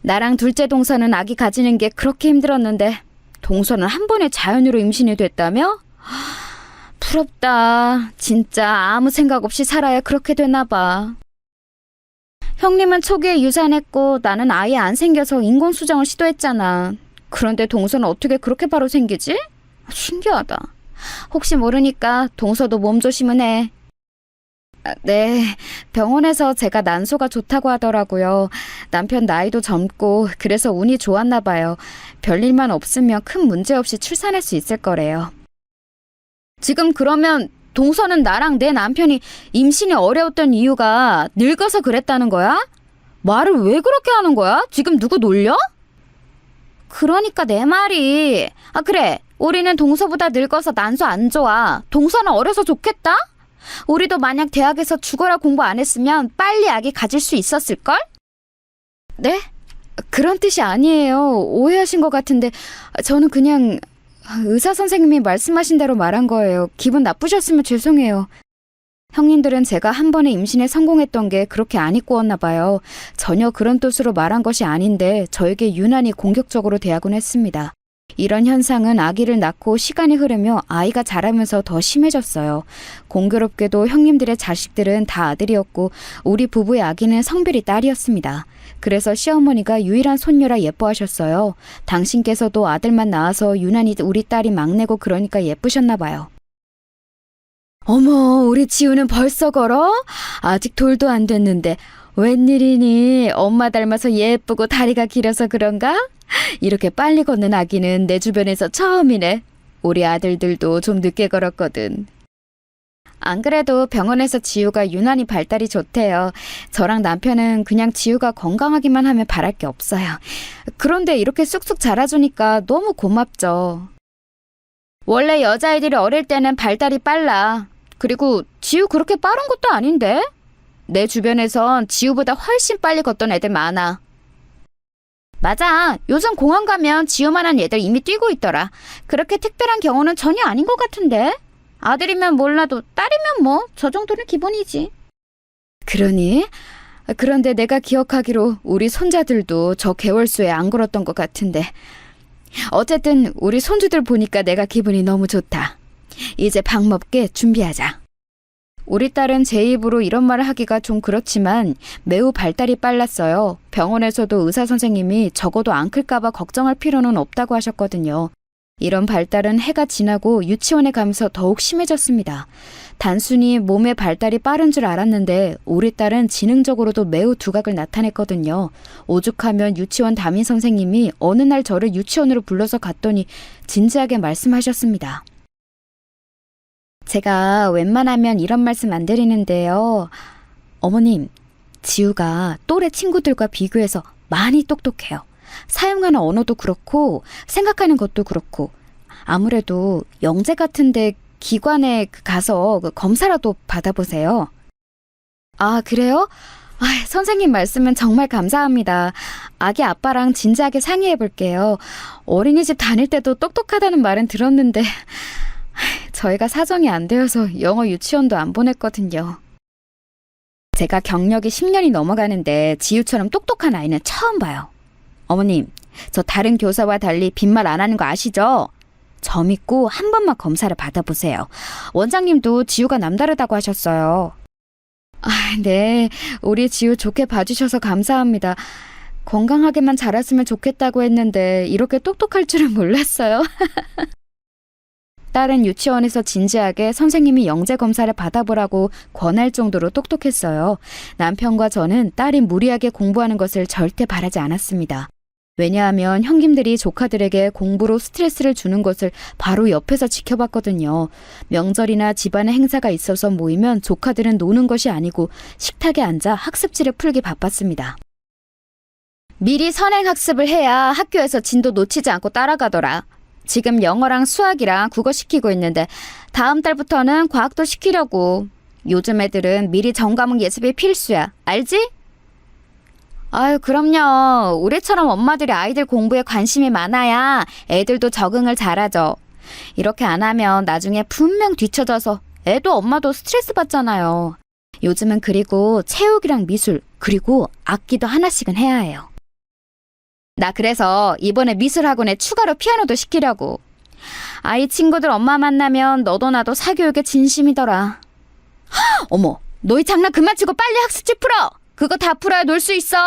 나랑 둘째 동서는 아기 가지는 게 그렇게 힘들었는데 동서는 한 번에 자연으로 임신이 됐다며? 부럽다. 진짜 아무 생각 없이 살아야 그렇게 되나 봐. 형님은 초기에 유산했고 나는 아예 안 생겨서 인공수정을 시도했잖아. 그런데 동서는 어떻게 그렇게 바로 생기지? 신기하다. 혹시 모르니까 동서도 몸조심은 해. 네, 병원에서 제가 난소가 좋다고 하더라고요. 남편 나이도 젊고 그래서 운이 좋았나 봐요. 별일만 없으면 큰 문제 없이 출산할 수 있을 거래요. 지금 그러면 동서는 나랑 내 남편이 임신이 어려웠던 이유가 늙어서 그랬다는 거야? 말을 왜 그렇게 하는 거야? 지금 누구 놀려? 그러니까 내 말이. 그래. 우리는 동서보다 늙어서 난소 안 좋아. 동서는 어려서 좋겠다? 우리도 만약 대학에서 죽어라 공부 안 했으면 빨리 아기 가질 수 있었을걸? 네? 그런 뜻이 아니에요. 오해하신 것 같은데 저는 그냥 의사 선생님이 말씀하신 대로 말한 거예요. 기분 나쁘셨으면 죄송해요. 형님들은 제가 한 번에 임신에 성공했던 게 그렇게 안 이꼬웠나 봐요. 전혀 그런 뜻으로 말한 것이 아닌데 저에게 유난히 공격적으로 대하곤 했습니다. 이런 현상은 아기를 낳고 시간이 흐르며 아이가 자라면서 더 심해졌어요. 공교롭게도 형님들의 자식들은 다 아들이었고 우리 부부의 아기는 성별이 딸이었습니다. 그래서 시어머니가 유일한 손녀라 예뻐하셨어요. 당신께서도 아들만 낳아서 유난히 우리 딸이 막내고 그러니까 예쁘셨나 봐요. 어머, 우리 지우는 벌써 걸어? 아직 돌도 안 됐는데 웬일이니? 엄마 닮아서 예쁘고 다리가 길어서 그런가? 이렇게 빨리 걷는 아기는 내 주변에서 처음이네. 우리 아들들도 좀 늦게 걸었거든. 안 그래도 병원에서 지우가 유난히 발달이 좋대요. 저랑 남편은 그냥 지우가 건강하기만 하면 바랄 게 없어요. 그런데 이렇게 쑥쑥 자라주니까 너무 고맙죠. 원래 여자아이들이 어릴 때는 발달이 빨라. 그리고 지우 그렇게 빠른 것도 아닌데? 내 주변에선 지우보다 훨씬 빨리 걷던 애들 많아. 맞아. 요즘 공원 가면 지우만한 애들 이미 뛰고 있더라. 그렇게 특별한 경우는 전혀 아닌 것 같은데? 아들이면 몰라도 딸이면 뭐 저 정도는 기본이지. 그러니? 그런데 내가 기억하기로 우리 손자들도 저 개월수에 안 걸었던 것 같은데. 어쨌든 우리 손주들 보니까 내가 기분이 너무 좋다. 이제 밥 먹게 준비하자. 우리 딸은 제 입으로 이런 말을 하기가 좀 그렇지만 매우 발달이 빨랐어요. 병원에서도 의사 선생님이 적어도 안 클까봐 걱정할 필요는 없다고 하셨거든요. 이런 발달은 해가 지나고 유치원에 가면서 더욱 심해졌습니다. 단순히 몸의 발달이 빠른 줄 알았는데 우리 딸은 지능적으로도 매우 두각을 나타냈거든요. 오죽하면 유치원 담임 선생님이 어느 날 저를 유치원으로 불러서 갔더니 진지하게 말씀하셨습니다. 제가 웬만하면 이런 말씀 안 드리는데요. 어머님, 지우가 또래 친구들과 비교해서 많이 똑똑해요. 사용하는 언어도 그렇고 생각하는 것도 그렇고 아무래도 영재 같은데 기관에 가서 검사라도 받아보세요. 아, 그래요? 선생님 말씀은 정말 감사합니다. 아기 아빠랑 진지하게 상의해 볼게요. 어린이집 다닐 때도 똑똑하다는 말은 들었는데 저희가 사정이 안 되어서 영어 유치원도 안 보냈거든요. 제가 경력이 10년이 넘어가는데 지우처럼 똑똑한 아이는 처음 봐요. 어머님, 저 다른 교사와 달리 빈말 안 하는 거 아시죠? 저 믿고 한 번만 검사를 받아보세요. 원장님도 지우가 남다르다고 하셨어요. 네. 우리 지우 좋게 봐주셔서 감사합니다. 건강하게만 자랐으면 좋겠다고 했는데 이렇게 똑똑할 줄은 몰랐어요. 딸은 유치원에서 진지하게 선생님이 영재 검사를 받아보라고 권할 정도로 똑똑했어요. 남편과 저는 딸이 무리하게 공부하는 것을 절대 바라지 않았습니다. 왜냐하면 형님들이 조카들에게 공부로 스트레스를 주는 것을 바로 옆에서 지켜봤거든요. 명절이나 집안의 행사가 있어서 모이면 조카들은 노는 것이 아니고 식탁에 앉아 학습지를 풀기 바빴습니다. 미리 선행학습을 해야 학교에서 진도 놓치지 않고 따라가더라. 지금 영어랑 수학이랑 국어 시키고 있는데 다음 달부터는 과학도 시키려고. 요즘 애들은 미리 전과목 예습이 필수야. 알지? 아유, 그럼요. 우리처럼 엄마들이 아이들 공부에 관심이 많아야 애들도 적응을 잘하죠. 이렇게 안 하면 나중에 분명 뒤처져서 애도 엄마도 스트레스 받잖아요. 요즘은 그리고 체육이랑 미술, 그리고 악기도 하나씩은 해야 해요. 나 그래서 이번에 미술학원에 추가로 피아노도 시키려고. 아이 친구들 엄마 만나면 너도 나도 사교육에 진심이더라. 헉, 어머, 너희 장난 그만 치고 빨리 학습지 풀어! 그거 다 풀어야 놀 수 있어?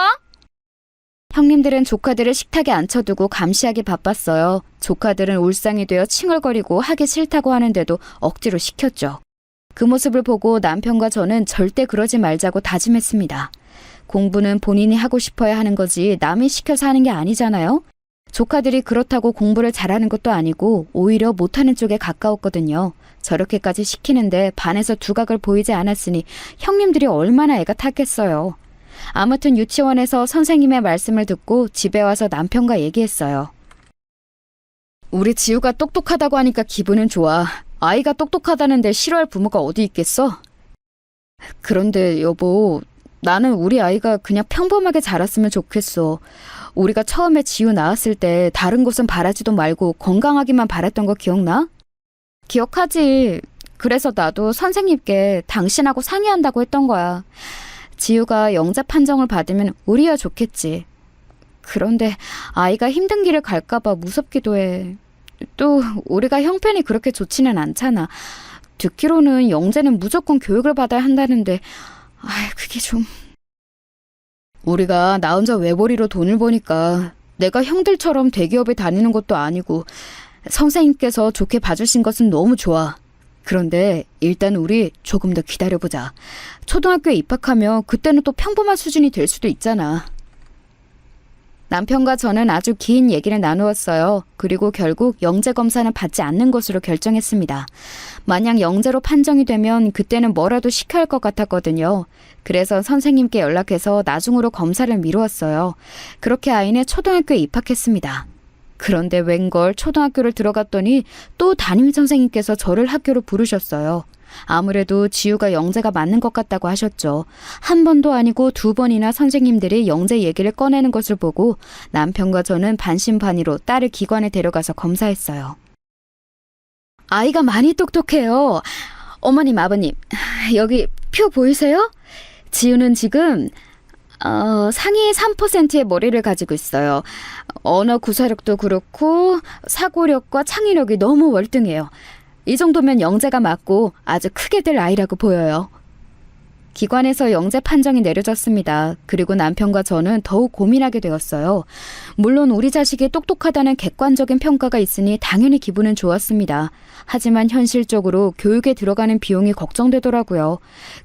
형님들은 조카들을 식탁에 앉혀두고 감시하기 바빴어요. 조카들은 울상이 되어 칭얼거리고 하기 싫다고 하는데도 억지로 시켰죠. 그 모습을 보고 남편과 저는 절대 그러지 말자고 다짐했습니다. 공부는 본인이 하고 싶어야 하는 거지 남이 시켜서 하는 게 아니잖아요. 조카들이 그렇다고 공부를 잘하는 것도 아니고 오히려 못하는 쪽에 가까웠거든요. 저렇게까지 시키는데 반에서 두각을 보이지 않았으니 형님들이 얼마나 애가 탔겠어요. 아무튼 유치원에서 선생님의 말씀을 듣고 집에 와서 남편과 얘기했어요. 우리 지우가 똑똑하다고 하니까 기분은 좋아. 아이가 똑똑하다는데 싫어할 부모가 어디 있겠어? 그런데 여보, 나는 우리 아이가 그냥 평범하게 자랐으면 좋겠어. 우리가 처음에 지우 낳았을 때 다른 것은 바라지도 말고 건강하기만 바랐던 거 기억나? 기억하지. 그래서 나도 선생님께 당신하고 상의한다고 했던 거야. 지우가 영재 판정을 받으면 우리야 좋겠지. 그런데 아이가 힘든 길을 갈까봐 무섭기도 해. 또 우리가 형편이 그렇게 좋지는 않잖아. 듣기로는 영재는 무조건 교육을 받아야 한다는데 그게 좀... 우리가 나 혼자 외벌이로 돈을 버니까 내가 형들처럼 대기업에 다니는 것도 아니고 선생님께서 좋게 봐주신 것은 너무 좋아. 그런데 일단 우리 조금 더 기다려보자. 초등학교에 입학하면 그때는 또 평범한 수준이 될 수도 있잖아. 남편과 저는 아주 긴 얘기를 나누었어요. 그리고 결국 영재 검사는 받지 않는 것으로 결정했습니다. 만약 영재로 판정이 되면 그때는 뭐라도 시켜야 할 것 같았거든요. 그래서 선생님께 연락해서 나중으로 검사를 미루었어요. 그렇게 아이는 초등학교에 입학했습니다. 그런데 웬걸 초등학교를 들어갔더니 또 담임선생님께서 저를 학교로 부르셨어요. 아무래도 지우가 영재가 맞는 것 같다고 하셨죠. 한 번도 아니고 2번이나 선생님들이 영재 얘기를 꺼내는 것을 보고 남편과 저는 반신반의로 딸을 기관에 데려가서 검사했어요. 아이가 많이 똑똑해요. 어머님, 아버님, 여기 표 보이세요? 지우는 지금 상위 3%의 머리를 가지고 있어요. 언어 구사력도 그렇고 사고력과 창의력이 너무 월등해요. 이 정도면 영재가 맞고 아주 크게 될 아이라고 보여요. 기관에서 영재 판정이 내려졌습니다. 그리고 남편과 저는 더욱 고민하게 되었어요. 물론 우리 자식이 똑똑하다는 객관적인 평가가 있으니 당연히 기분은 좋았습니다. 하지만 현실적으로 교육에 들어가는 비용이 걱정되더라고요.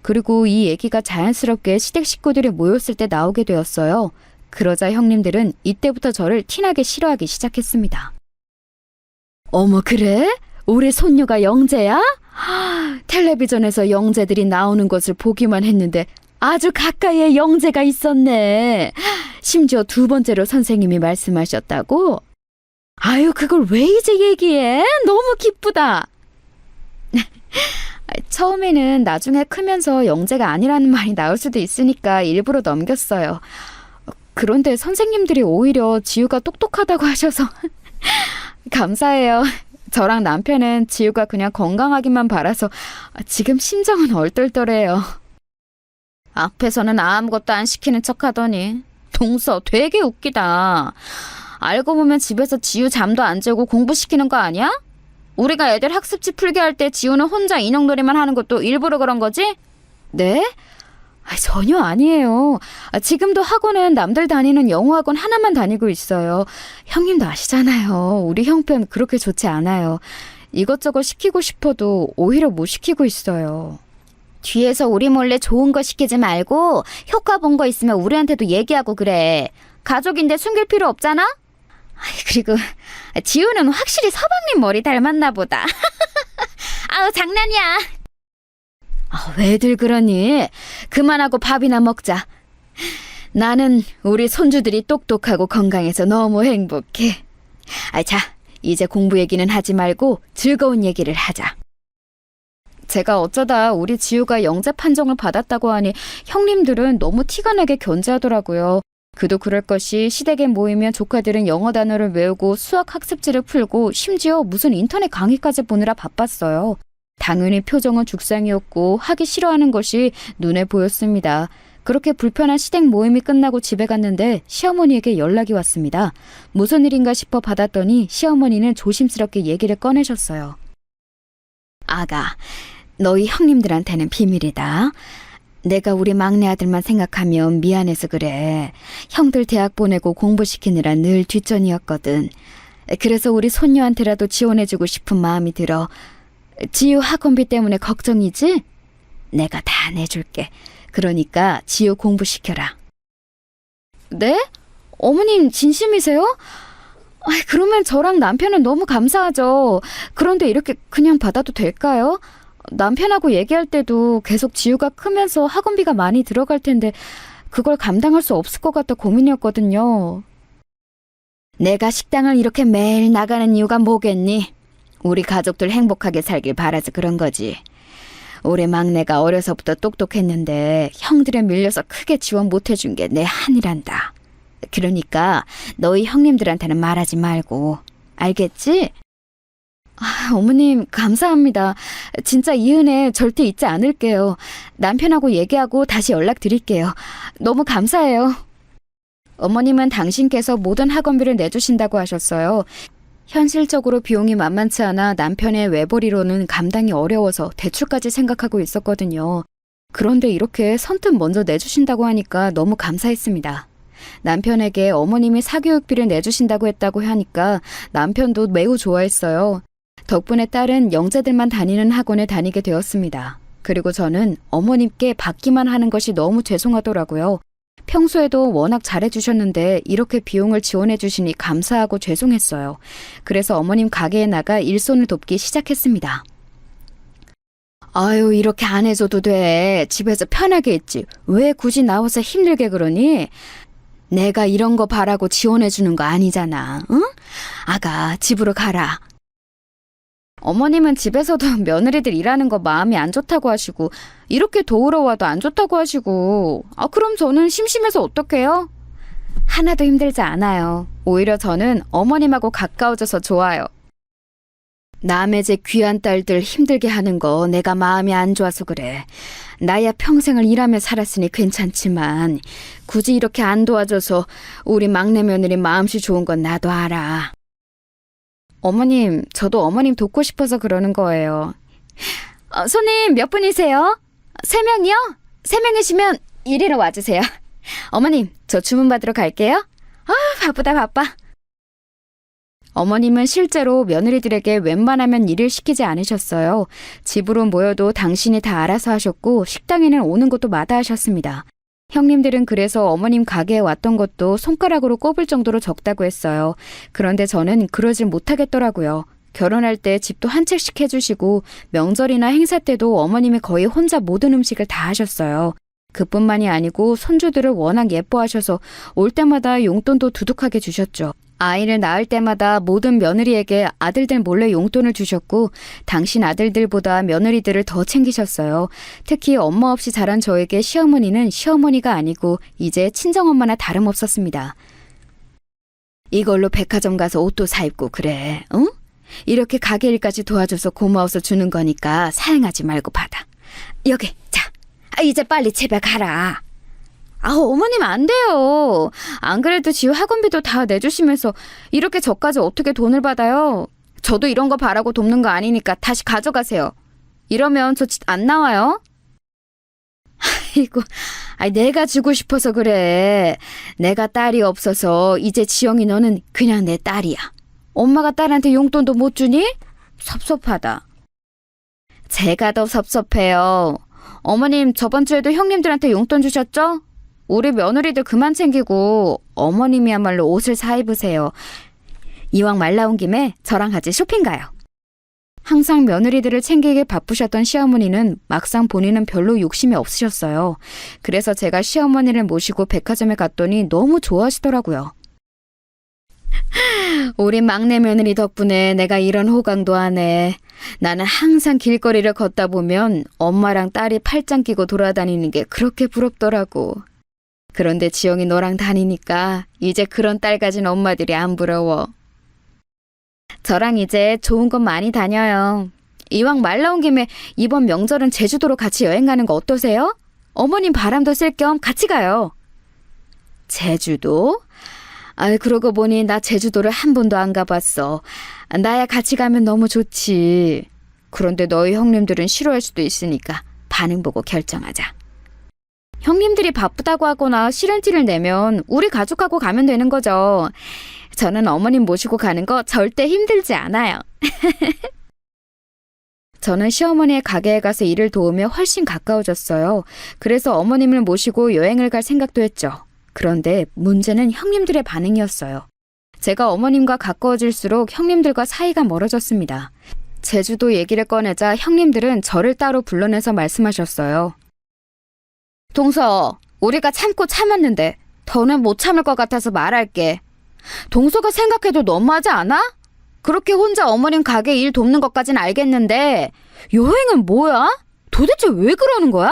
그리고 이 얘기가 자연스럽게 시댁 식구들이 모였을 때 나오게 되었어요. 그러자 형님들은 이때부터 저를 티나게 싫어하기 시작했습니다. 어머, 그래? 우리 손녀가 영재야? 텔레비전에서 영재들이 나오는 것을 보기만 했는데 아주 가까이에 영재가 있었네. 심지어 2번째로 선생님이 말씀하셨다고? 아유, 그걸 왜 이제 얘기해? 너무 기쁘다. 처음에는 나중에 크면서 영재가 아니라는 말이 나올 수도 있으니까 일부러 넘겼어요. 그런데 선생님들이 오히려 지우가 똑똑하다고 하셔서 감사해요. 저랑 남편은 지우가 그냥 건강하기만 바라서 지금 심정은 얼떨떨해요. 앞에서는 아무것도 안 시키는 척하더니 동서 되게 웃기다. 알고 보면 집에서 지우 잠도 안 재고 공부시키는 거 아니야? 우리가 애들 학습지 풀게 할 때 지우는 혼자 인형놀이만 하는 것도 일부러 그런 거지? 네? 전혀 아니에요. 지금도 학원은 남들 다니는 영어학원 하나만 다니고 있어요. 형님도 아시잖아요. 우리 형편 그렇게 좋지 않아요. 이것저것 시키고 싶어도 오히려 못 시키고 있어요. 뒤에서 우리 몰래 좋은 거 시키지 말고 효과 본 거 있으면 우리한테도 얘기하고 그래. 가족인데 숨길 필요 없잖아? 그리고 지우는 확실히 서방님 머리 닮았나 보다. 아우, 장난이야. 왜들 그러니? 그만하고 밥이나 먹자. 나는 우리 손주들이 똑똑하고 건강해서 너무 행복해. 자, 이제 공부 얘기는 하지 말고 즐거운 얘기를 하자. 제가 어쩌다 우리 지우가 영재 판정을 받았다고 하니 형님들은 너무 티가 나게 견제하더라고요. 그도 그럴 것이 시댁에 모이면 조카들은 영어 단어를 외우고 수학 학습지를 풀고 심지어 무슨 인터넷 강의까지 보느라 바빴어요. 당연히 표정은 죽상이었고 하기 싫어하는 것이 눈에 보였습니다. 그렇게 불편한 시댁 모임이 끝나고 집에 갔는데 시어머니에게 연락이 왔습니다. 무슨 일인가 싶어 받았더니 시어머니는 조심스럽게 얘기를 꺼내셨어요. 아가, 너희 형님들한테는 비밀이다. 내가 우리 막내 아들만 생각하면 미안해서 그래. 형들 대학 보내고 공부시키느라 늘 뒷전이었거든. 그래서 우리 손녀한테라도 지원해주고 싶은 마음이 들어. 지우 학원비 때문에 걱정이지? 내가 다 내줄게. 그러니까 지우 공부시켜라. 네? 어머님 진심이세요? 그러면 저랑 남편은 너무 감사하죠. 그런데 이렇게 그냥 받아도 될까요? 남편하고 얘기할 때도 계속 지우가 크면서 학원비가 많이 들어갈 텐데 그걸 감당할 수 없을 것 같아 고민이었거든요. 내가 식당을 이렇게 매일 나가는 이유가 뭐겠니? 우리 가족들 행복하게 살길 바라서 그런 거지. 우리 막내가 어려서부터 똑똑했는데 형들에 밀려서 크게 지원 못 해준 게 내 한이란다. 그러니까 너희 형님들한테는 말하지 말고. 알겠지? 어머님 감사합니다. 진짜 이 은혜 절대 잊지 않을게요. 남편하고 얘기하고 다시 연락드릴게요. 너무 감사해요. 어머님은 당신께서 모든 학원비를 내주신다고 하셨어요. 현실적으로 비용이 만만치 않아 남편의 외벌이로는 감당이 어려워서 대출까지 생각하고 있었거든요. 그런데 이렇게 선뜻 먼저 내주신다고 하니까 너무 감사했습니다. 남편에게 어머님이 사교육비를 내주신다고 했다고 하니까 남편도 매우 좋아했어요. 덕분에 딸은 영재들만 다니는 학원에 다니게 되었습니다. 그리고 저는 어머님께 받기만 하는 것이 너무 죄송하더라고요. 평소에도 워낙 잘해주셨는데 이렇게 비용을 지원해주시니 감사하고 죄송했어요. 그래서 어머님 가게에 나가 일손을 돕기 시작했습니다. 아유, 이렇게 안 해줘도 돼. 집에서 편하게 있지. 왜 굳이 나와서 힘들게 그러니? 내가 이런 거 바라고 지원해주는 거 아니잖아. 응? 아가, 집으로 가라. 어머님은 집에서도 며느리들 일하는 거 마음이 안 좋다고 하시고 이렇게 도우러 와도 안 좋다고 하시고 그럼 저는 심심해서 어떡해요? 하나도 힘들지 않아요. 오히려 저는 어머님하고 가까워져서 좋아요. 남의 집 귀한 딸들 힘들게 하는 거 내가 마음이 안 좋아서 그래. 나야 평생을 일하며 살았으니 괜찮지만 굳이 이렇게 안 도와줘서 우리 막내 며느리 마음씨 좋은 건 나도 알아. 어머님, 저도 어머님 돕고 싶어서 그러는 거예요. 손님 몇 분이세요? 3명이요? 3명이시면 이리로 와주세요. 어머님, 저 주문 받으러 갈게요. 바쁘다 바빠. 어머님은 실제로 며느리들에게 웬만하면 일을 시키지 않으셨어요. 집으로 모여도 당신이 다 알아서 하셨고 식당에는 오는 것도 마다하셨습니다. 형님들은 그래서 어머님 가게에 왔던 것도 손가락으로 꼽을 정도로 적다고 했어요. 그런데 저는 그러질 못하겠더라고요. 결혼할 때 집도 한 채씩 해주시고 명절이나 행사 때도 어머님이 거의 혼자 모든 음식을 다 하셨어요. 그뿐만이 아니고 손주들을 워낙 예뻐하셔서 올 때마다 용돈도 두둑하게 주셨죠. 아이를 낳을 때마다 모든 며느리에게 아들들 몰래 용돈을 주셨고 당신 아들들보다 며느리들을 더 챙기셨어요. 특히 엄마 없이 자란 저에게 시어머니는 시어머니가 아니고 이제 친정엄마나 다름없었습니다. 이걸로 백화점 가서 옷도 사입고 그래, 응? 이렇게 가게 일까지 도와줘서 고마워서 주는 거니까 사양하지 말고 받아. 여기, 자, 이제 빨리 집에 가라. 어머님 안 돼요. 안 그래도 지우 학원비도 다 내주시면서 이렇게 저까지 어떻게 돈을 받아요? 저도 이런 거 바라고 돕는 거 아니니까 다시 가져가세요. 이러면 저 안 나와요? 아이고, 내가 주고 싶어서 그래. 내가 딸이 없어서 이제 지영이 너는 그냥 내 딸이야. 엄마가 딸한테 용돈도 못 주니? 섭섭하다. 제가 더 섭섭해요. 어머님 저번 주에도 형님들한테 용돈 주셨죠? 우리 며느리들 그만 챙기고 어머님이야말로 옷을 사 입으세요. 이왕 말 나온 김에 저랑 같이 쇼핑 가요. 항상 며느리들을 챙기게 바쁘셨던 시어머니는 막상 본인은 별로 욕심이 없으셨어요. 그래서 제가 시어머니를 모시고 백화점에 갔더니 너무 좋아하시더라고요. 우리 막내 며느리 덕분에 내가 이런 호강도 하네. 나는 항상 길거리를 걷다 보면 엄마랑 딸이 팔짱 끼고 돌아다니는 게 그렇게 부럽더라고. 그런데 지영이 너랑 다니니까 이제 그런 딸 가진 엄마들이 안 부러워. 저랑 이제 좋은 곳 많이 다녀요. 이왕 말 나온 김에 이번 명절은 제주도로 같이 여행 가는 거 어떠세요? 어머님 바람도 쐴 겸 같이 가요. 제주도? 그러고 보니 나 제주도를 한 번도 안 가봤어. 나야 같이 가면 너무 좋지. 그런데 너희 형님들은 싫어할 수도 있으니까 반응 보고 결정하자. 형님들이 바쁘다고 하거나 싫은 티를 내면 우리 가족하고 가면 되는 거죠. 저는 어머님 모시고 가는 거 절대 힘들지 않아요. 저는 시어머니의 가게에 가서 일을 도우며 훨씬 가까워졌어요. 그래서 어머님을 모시고 여행을 갈 생각도 했죠. 그런데 문제는 형님들의 반응이었어요. 제가 어머님과 가까워질수록 형님들과 사이가 멀어졌습니다. 제주도 얘기를 꺼내자 형님들은 저를 따로 불러내서 말씀하셨어요. 동서, 우리가 참고 참았는데 더는 못 참을 것 같아서 말할게. 동서가 생각해도 너무하지 않아? 그렇게 혼자 어머님 가게 일 돕는 것까진 알겠는데 여행은 뭐야? 도대체 왜 그러는 거야?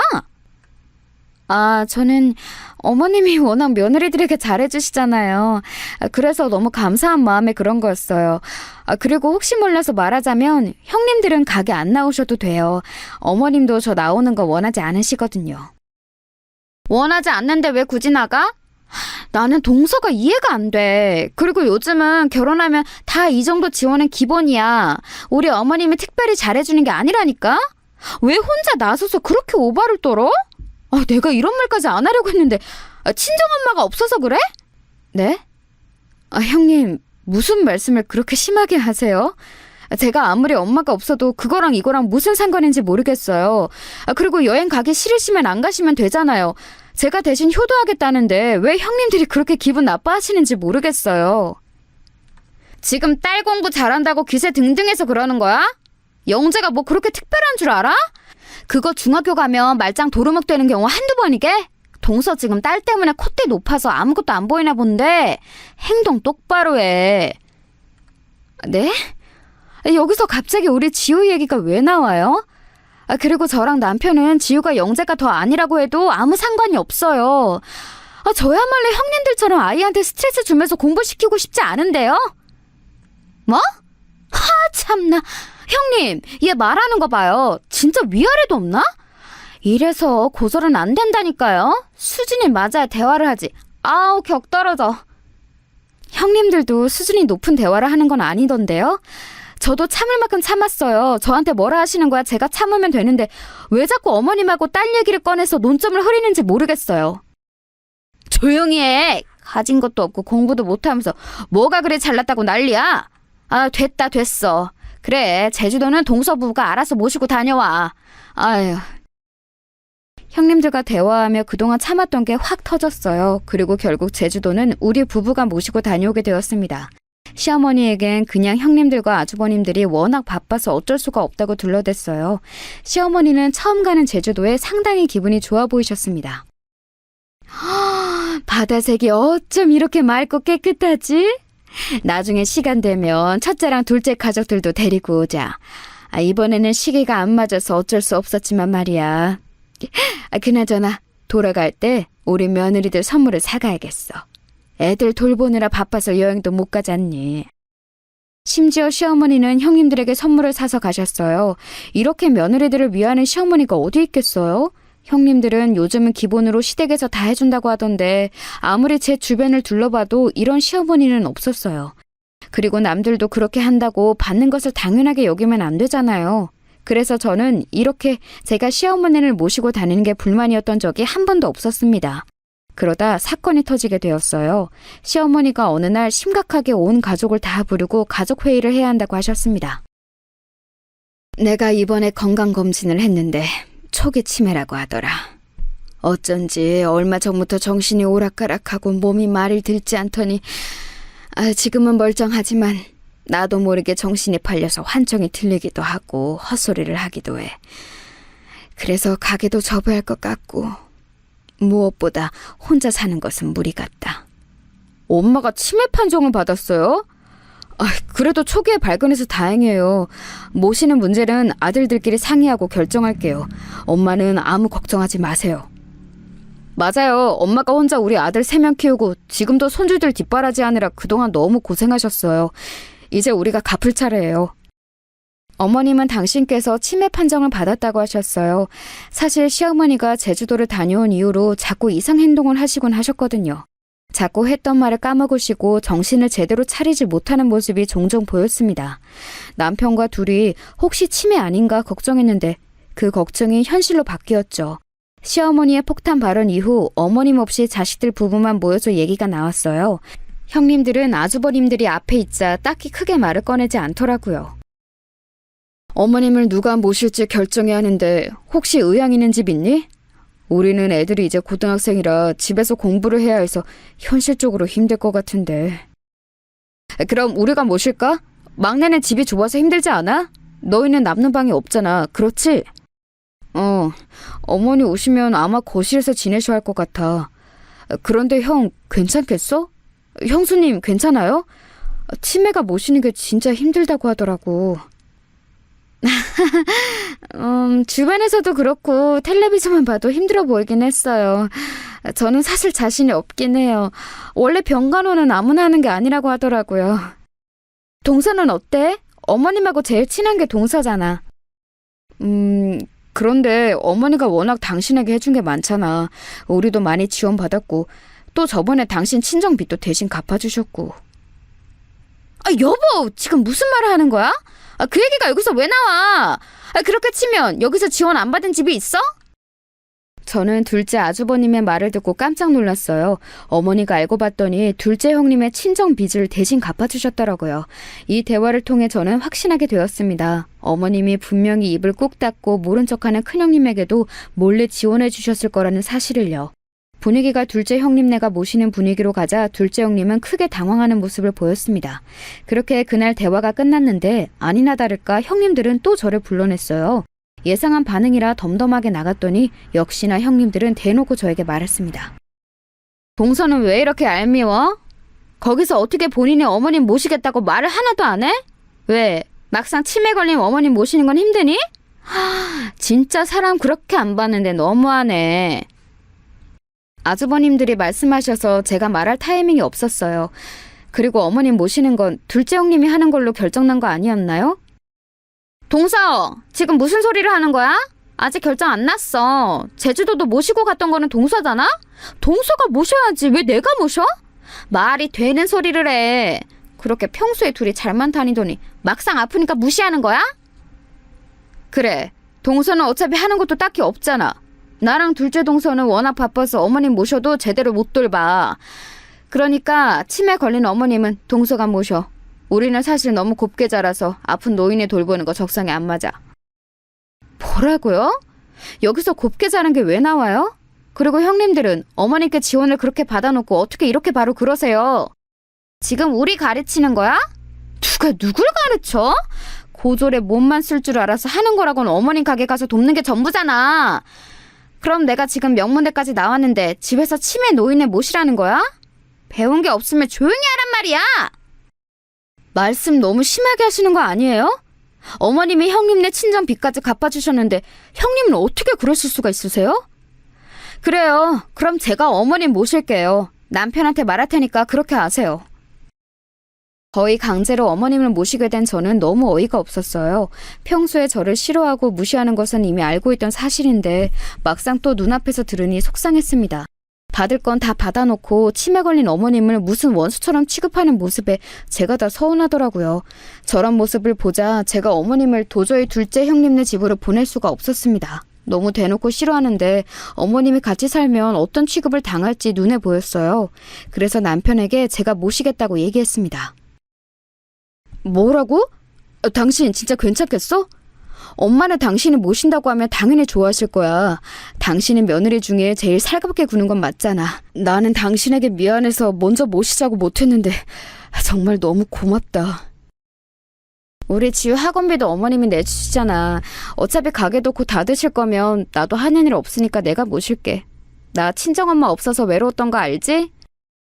저는 어머님이 워낙 며느리들에게 잘해주시잖아요. 그래서 너무 감사한 마음에 그런 거였어요. 그리고 혹시 몰라서 말하자면 형님들은 가게 안 나오셔도 돼요. 어머님도 저 나오는 거 원하지 않으시거든요. 원하지 않는데 왜 굳이 나가? 나는 동서가 이해가 안 돼. 그리고 요즘은 결혼하면 다 이 정도 지원은 기본이야. 우리 어머님이 특별히 잘해주는 게 아니라니까? 왜 혼자 나서서 그렇게 오바를 떨어? 내가 이런 말까지 안 하려고 했는데 친정엄마가 없어서 그래? 네? 형님, 무슨 말씀을 그렇게 심하게 하세요? 제가 아무리 엄마가 없어도 그거랑 이거랑 무슨 상관인지 모르겠어요. 그리고 여행 가기 싫으시면 안 가시면 되잖아요. 제가 대신 효도하겠다는데 왜 형님들이 그렇게 기분 나빠하시는지 모르겠어요. 지금 딸 공부 잘한다고 기세 등등해서 그러는 거야? 영재가 뭐 그렇게 특별한 줄 알아? 그거 중학교 가면 말짱 도루묵 되는 경우 한두 번이게? 동서 지금 딸 때문에 콧대 높아서 아무것도 안 보이나 본데 행동 똑바로 해. 네? 여기서 갑자기 우리 지우 얘기가 왜 나와요? 그리고 저랑 남편은 지우가 영재가 더 아니라고 해도 아무 상관이 없어요. 저야말로 형님들처럼 아이한테 스트레스 주면서 공부시키고 싶지 않은데요? 뭐? 참나. 형님, 얘 말하는 거 봐요. 진짜 위아래도 없나? 이래서 고절은 안 된다니까요. 수준이 맞아야 대화를 하지. 격 떨어져. 형님들도 수준이 높은 대화를 하는 건 아니던데요? 저도 참을 만큼 참았어요. 저한테 뭐라 하시는 거야? 제가 참으면 되는데 왜 자꾸 어머님하고 딸 얘기를 꺼내서 논점을 흐리는지 모르겠어요. 조용히 해. 가진 것도 없고 공부도 못하면서 뭐가 그래 잘났다고 난리야? 됐어. 그래, 제주도는 동서 부부가 알아서 모시고 다녀와. 형님들과 대화하며 그동안 참았던 게 확 터졌어요. 그리고 결국 제주도는 우리 부부가 모시고 다녀오게 되었습니다. 시어머니에겐 그냥 형님들과 아주버님들이 워낙 바빠서 어쩔 수가 없다고 둘러댔어요. 시어머니는 처음 가는 제주도에 상당히 기분이 좋아 보이셨습니다. 바다색이 어쩜 이렇게 맑고 깨끗하지? 나중에 시간 되면 첫째랑 둘째 가족들도 데리고 오자. 이번에는 시기가 안 맞아서 어쩔 수 없었지만 말이야. 그나저나 돌아갈 때 우리 며느리들 선물을 사가야겠어. 애들 돌보느라 바빠서 여행도 못 가잖니. 심지어 시어머니는 형님들에게 선물을 사서 가셨어요. 이렇게 며느리들을 위하는 시어머니가 어디 있겠어요? 형님들은 요즘은 기본으로 시댁에서 다 해준다고 하던데 아무리 제 주변을 둘러봐도 이런 시어머니는 없었어요. 그리고 남들도 그렇게 한다고 받는 것을 당연하게 여기면 안 되잖아요. 그래서 저는 이렇게 제가 시어머니를 모시고 다니는 게 불만이었던 적이 한 번도 없었습니다. 그러다 사건이 터지게 되었어요. 시어머니가 어느 날 심각하게 온 가족을 다 부르고 가족회의를 해야 한다고 하셨습니다. 내가 이번에 건강검진을 했는데 초기 치매라고 하더라. 어쩐지 얼마 전부터 정신이 오락가락하고 몸이 말을 듣지 않더니 지금은 멀쩡하지만 나도 모르게 정신이 팔려서 환청이 들리기도 하고 헛소리를 하기도 해. 그래서 가게도 접어야 할 것 같고 무엇보다 혼자 사는 것은 무리 같다. 엄마가 치매 판정을 받았어요? 그래도 초기에 발견해서 다행이에요. 모시는 문제는 아들들끼리 상의하고 결정할게요. 엄마는 아무 걱정하지 마세요. 맞아요. 엄마가 혼자 우리 아들 3명 키우고 지금도 손주들 뒷바라지하느라 그동안 너무 고생하셨어요. 이제 우리가 갚을 차례예요. 어머님은 당신께서 치매 판정을 받았다고 하셨어요. 사실 시어머니가 제주도를 다녀온 이후로 자꾸 이상 행동을 하시곤 하셨거든요. 자꾸 했던 말을 까먹으시고 정신을 제대로 차리지 못하는 모습이 종종 보였습니다. 남편과 둘이 혹시 치매 아닌가 걱정했는데 그 걱정이 현실로 바뀌었죠. 시어머니의 폭탄 발언 이후 어머님 없이 자식들 부부만 모여서 얘기가 나왔어요. 형님들은 아주버님들이 앞에 있자 딱히 크게 말을 꺼내지 않더라고요. 어머님을 누가 모실지 결정해야 하는데 혹시 의향 있는 집 있니? 우리는 애들이 이제 고등학생이라 집에서 공부를 해야 해서 현실적으로 힘들 것 같은데. 그럼 우리가 모실까? 막내는 집이 좁아서 힘들지 않아? 너희는 남는 방이 없잖아. 그렇지? 어머니 오시면 아마 거실에서 지내셔야 할 것 같아. 그런데 형 괜찮겠어? 형수님 괜찮아요? 치매가 모시는 게 진짜 힘들다고 하더라고. 주변에서도 그렇고 텔레비전만 봐도 힘들어 보이긴 했어요. 저는 사실 자신이 없긴 해요. 원래 병간호는 아무나 하는 게 아니라고 하더라고요. 동서는 어때? 어머님하고 제일 친한 게 동서잖아. 그런데 어머니가 워낙 당신에게 해준 게 많잖아. 우리도 많이 지원받았고 또 저번에 당신 친정빚도 대신 갚아주셨고. 여보! 지금 무슨 말을 하는 거야? 그 얘기가 여기서 왜 나와? 그렇게 치면 여기서 지원 안 받은 집이 있어? 저는 둘째 아주버님의 말을 듣고 깜짝 놀랐어요. 어머니가 알고 봤더니 둘째 형님의 친정 빚을 대신 갚아주셨더라고요. 이 대화를 통해 저는 확신하게 되었습니다. 어머님이 분명히 입을 꾹 닫고 모른 척하는 큰형님에게도 몰래 지원해 주셨을 거라는 사실을요. 분위기가 둘째 형님네가 모시는 분위기로 가자 둘째 형님은 크게 당황하는 모습을 보였습니다. 그렇게 그날 대화가 끝났는데 아니나 다를까 형님들은 또 저를 불러냈어요. 예상한 반응이라 덤덤하게 나갔더니 역시나 형님들은 대놓고 저에게 말했습니다. 동서는 왜 이렇게 얄미워? 거기서 어떻게 본인의 어머님 모시겠다고 말을 하나도 안 해? 왜? 막상 치매 걸린 어머님 모시는 건 힘드니? 진짜 사람 그렇게 안 봤는데 너무하네. 아주버님들이 말씀하셔서 제가 말할 타이밍이 없었어요. 그리고 어머님 모시는 건 둘째 형님이 하는 걸로 결정난 거 아니었나요? 동서, 지금 무슨 소리를 하는 거야? 아직 결정 안 났어. 제주도도 모시고 갔던 거는 동서잖아? 동서가 모셔야지 왜 내가 모셔? 말이 되는 소리를 해. 그렇게 평소에 둘이 잘만 다니더니 막상 아프니까 무시하는 거야? 그래, 동서는 어차피 하는 것도 딱히 없잖아. 나랑 둘째 동서는 워낙 바빠서 어머님 모셔도 제대로 못 돌봐. 그러니까 치매 걸린 어머님은 동서가 모셔. 우리는 사실 너무 곱게 자라서 아픈 노인을 돌보는 거 적성에 안 맞아. 뭐라고요? 여기서 곱게 자란 게 왜 나와요? 그리고 형님들은 어머님께 지원을 그렇게 받아놓고 어떻게 이렇게 바로 그러세요? 지금 우리 가르치는 거야? 누가 누굴 가르쳐? 고졸에 몸만 쓸 줄 알아서 하는 거라고는 어머님 가게 가서 돕는 게 전부잖아. 그럼 내가 지금 명문대까지 나왔는데 집에서 치매 노인을 모시라는 거야? 배운 게 없으면 조용히 하란 말이야. 말씀 너무 심하게 하시는 거 아니에요? 어머님이 형님네 친정 빚까지 갚아주셨는데 형님은 어떻게 그러실 수가 있으세요? 그래요. 그럼 제가 어머님 모실게요. 남편한테 말할 테니까 그렇게 하세요. 거의 강제로 어머님을 모시게 된 저는 너무 어이가 없었어요. 평소에 저를 싫어하고 무시하는 것은 이미 알고 있던 사실인데 막상 또 눈앞에서 들으니 속상했습니다. 받을 건 다 받아놓고 치매 걸린 어머님을 무슨 원수처럼 취급하는 모습에 제가 다 서운하더라고요. 저런 모습을 보자 제가 어머님을 도저히 둘째 형님네 집으로 보낼 수가 없었습니다. 너무 대놓고 싫어하는데 어머님이 같이 살면 어떤 취급을 당할지 눈에 보였어요. 그래서 남편에게 제가 모시겠다고 얘기했습니다. 뭐라고? 당신 진짜 괜찮겠어? 엄마는 당신이 모신다고 하면 당연히 좋아하실 거야. 당신은 며느리 중에 제일 살갑게 구는 건 맞잖아. 나는 당신에게 미안해서 먼저 모시자고 못했는데 정말 너무 고맙다. 우리 지우 학원비도 어머님이 내주시잖아. 어차피 가게도 곧 닫으실 거면 나도 하는 일 없으니까 내가 모실게. 나 친정엄마 없어서 외로웠던 거 알지?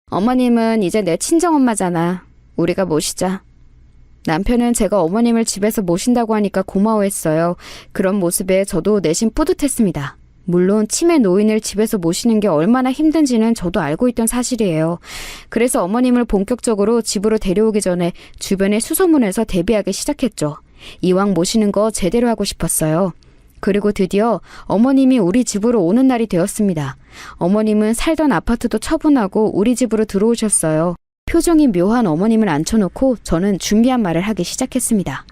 어머님은 이제 내 친정엄마잖아. 우리가 모시자. 남편은 제가 어머님을 집에서 모신다고 하니까 고마워했어요. 그런 모습에 저도 내심 뿌듯했습니다. 물론 치매 노인을 집에서 모시는 게 얼마나 힘든지는 저도 알고 있던 사실이에요. 그래서 어머님을 본격적으로 집으로 데려오기 전에 주변에 수소문해서 대비하기 시작했죠. 이왕 모시는 거 제대로 하고 싶었어요. 그리고 드디어 어머님이 우리 집으로 오는 날이 되었습니다. 어머님은 살던 아파트도 처분하고 우리 집으로 들어오셨어요. 표정이 묘한 어머님을 앉혀놓고 저는 준비한 말을 하기 시작했습니다.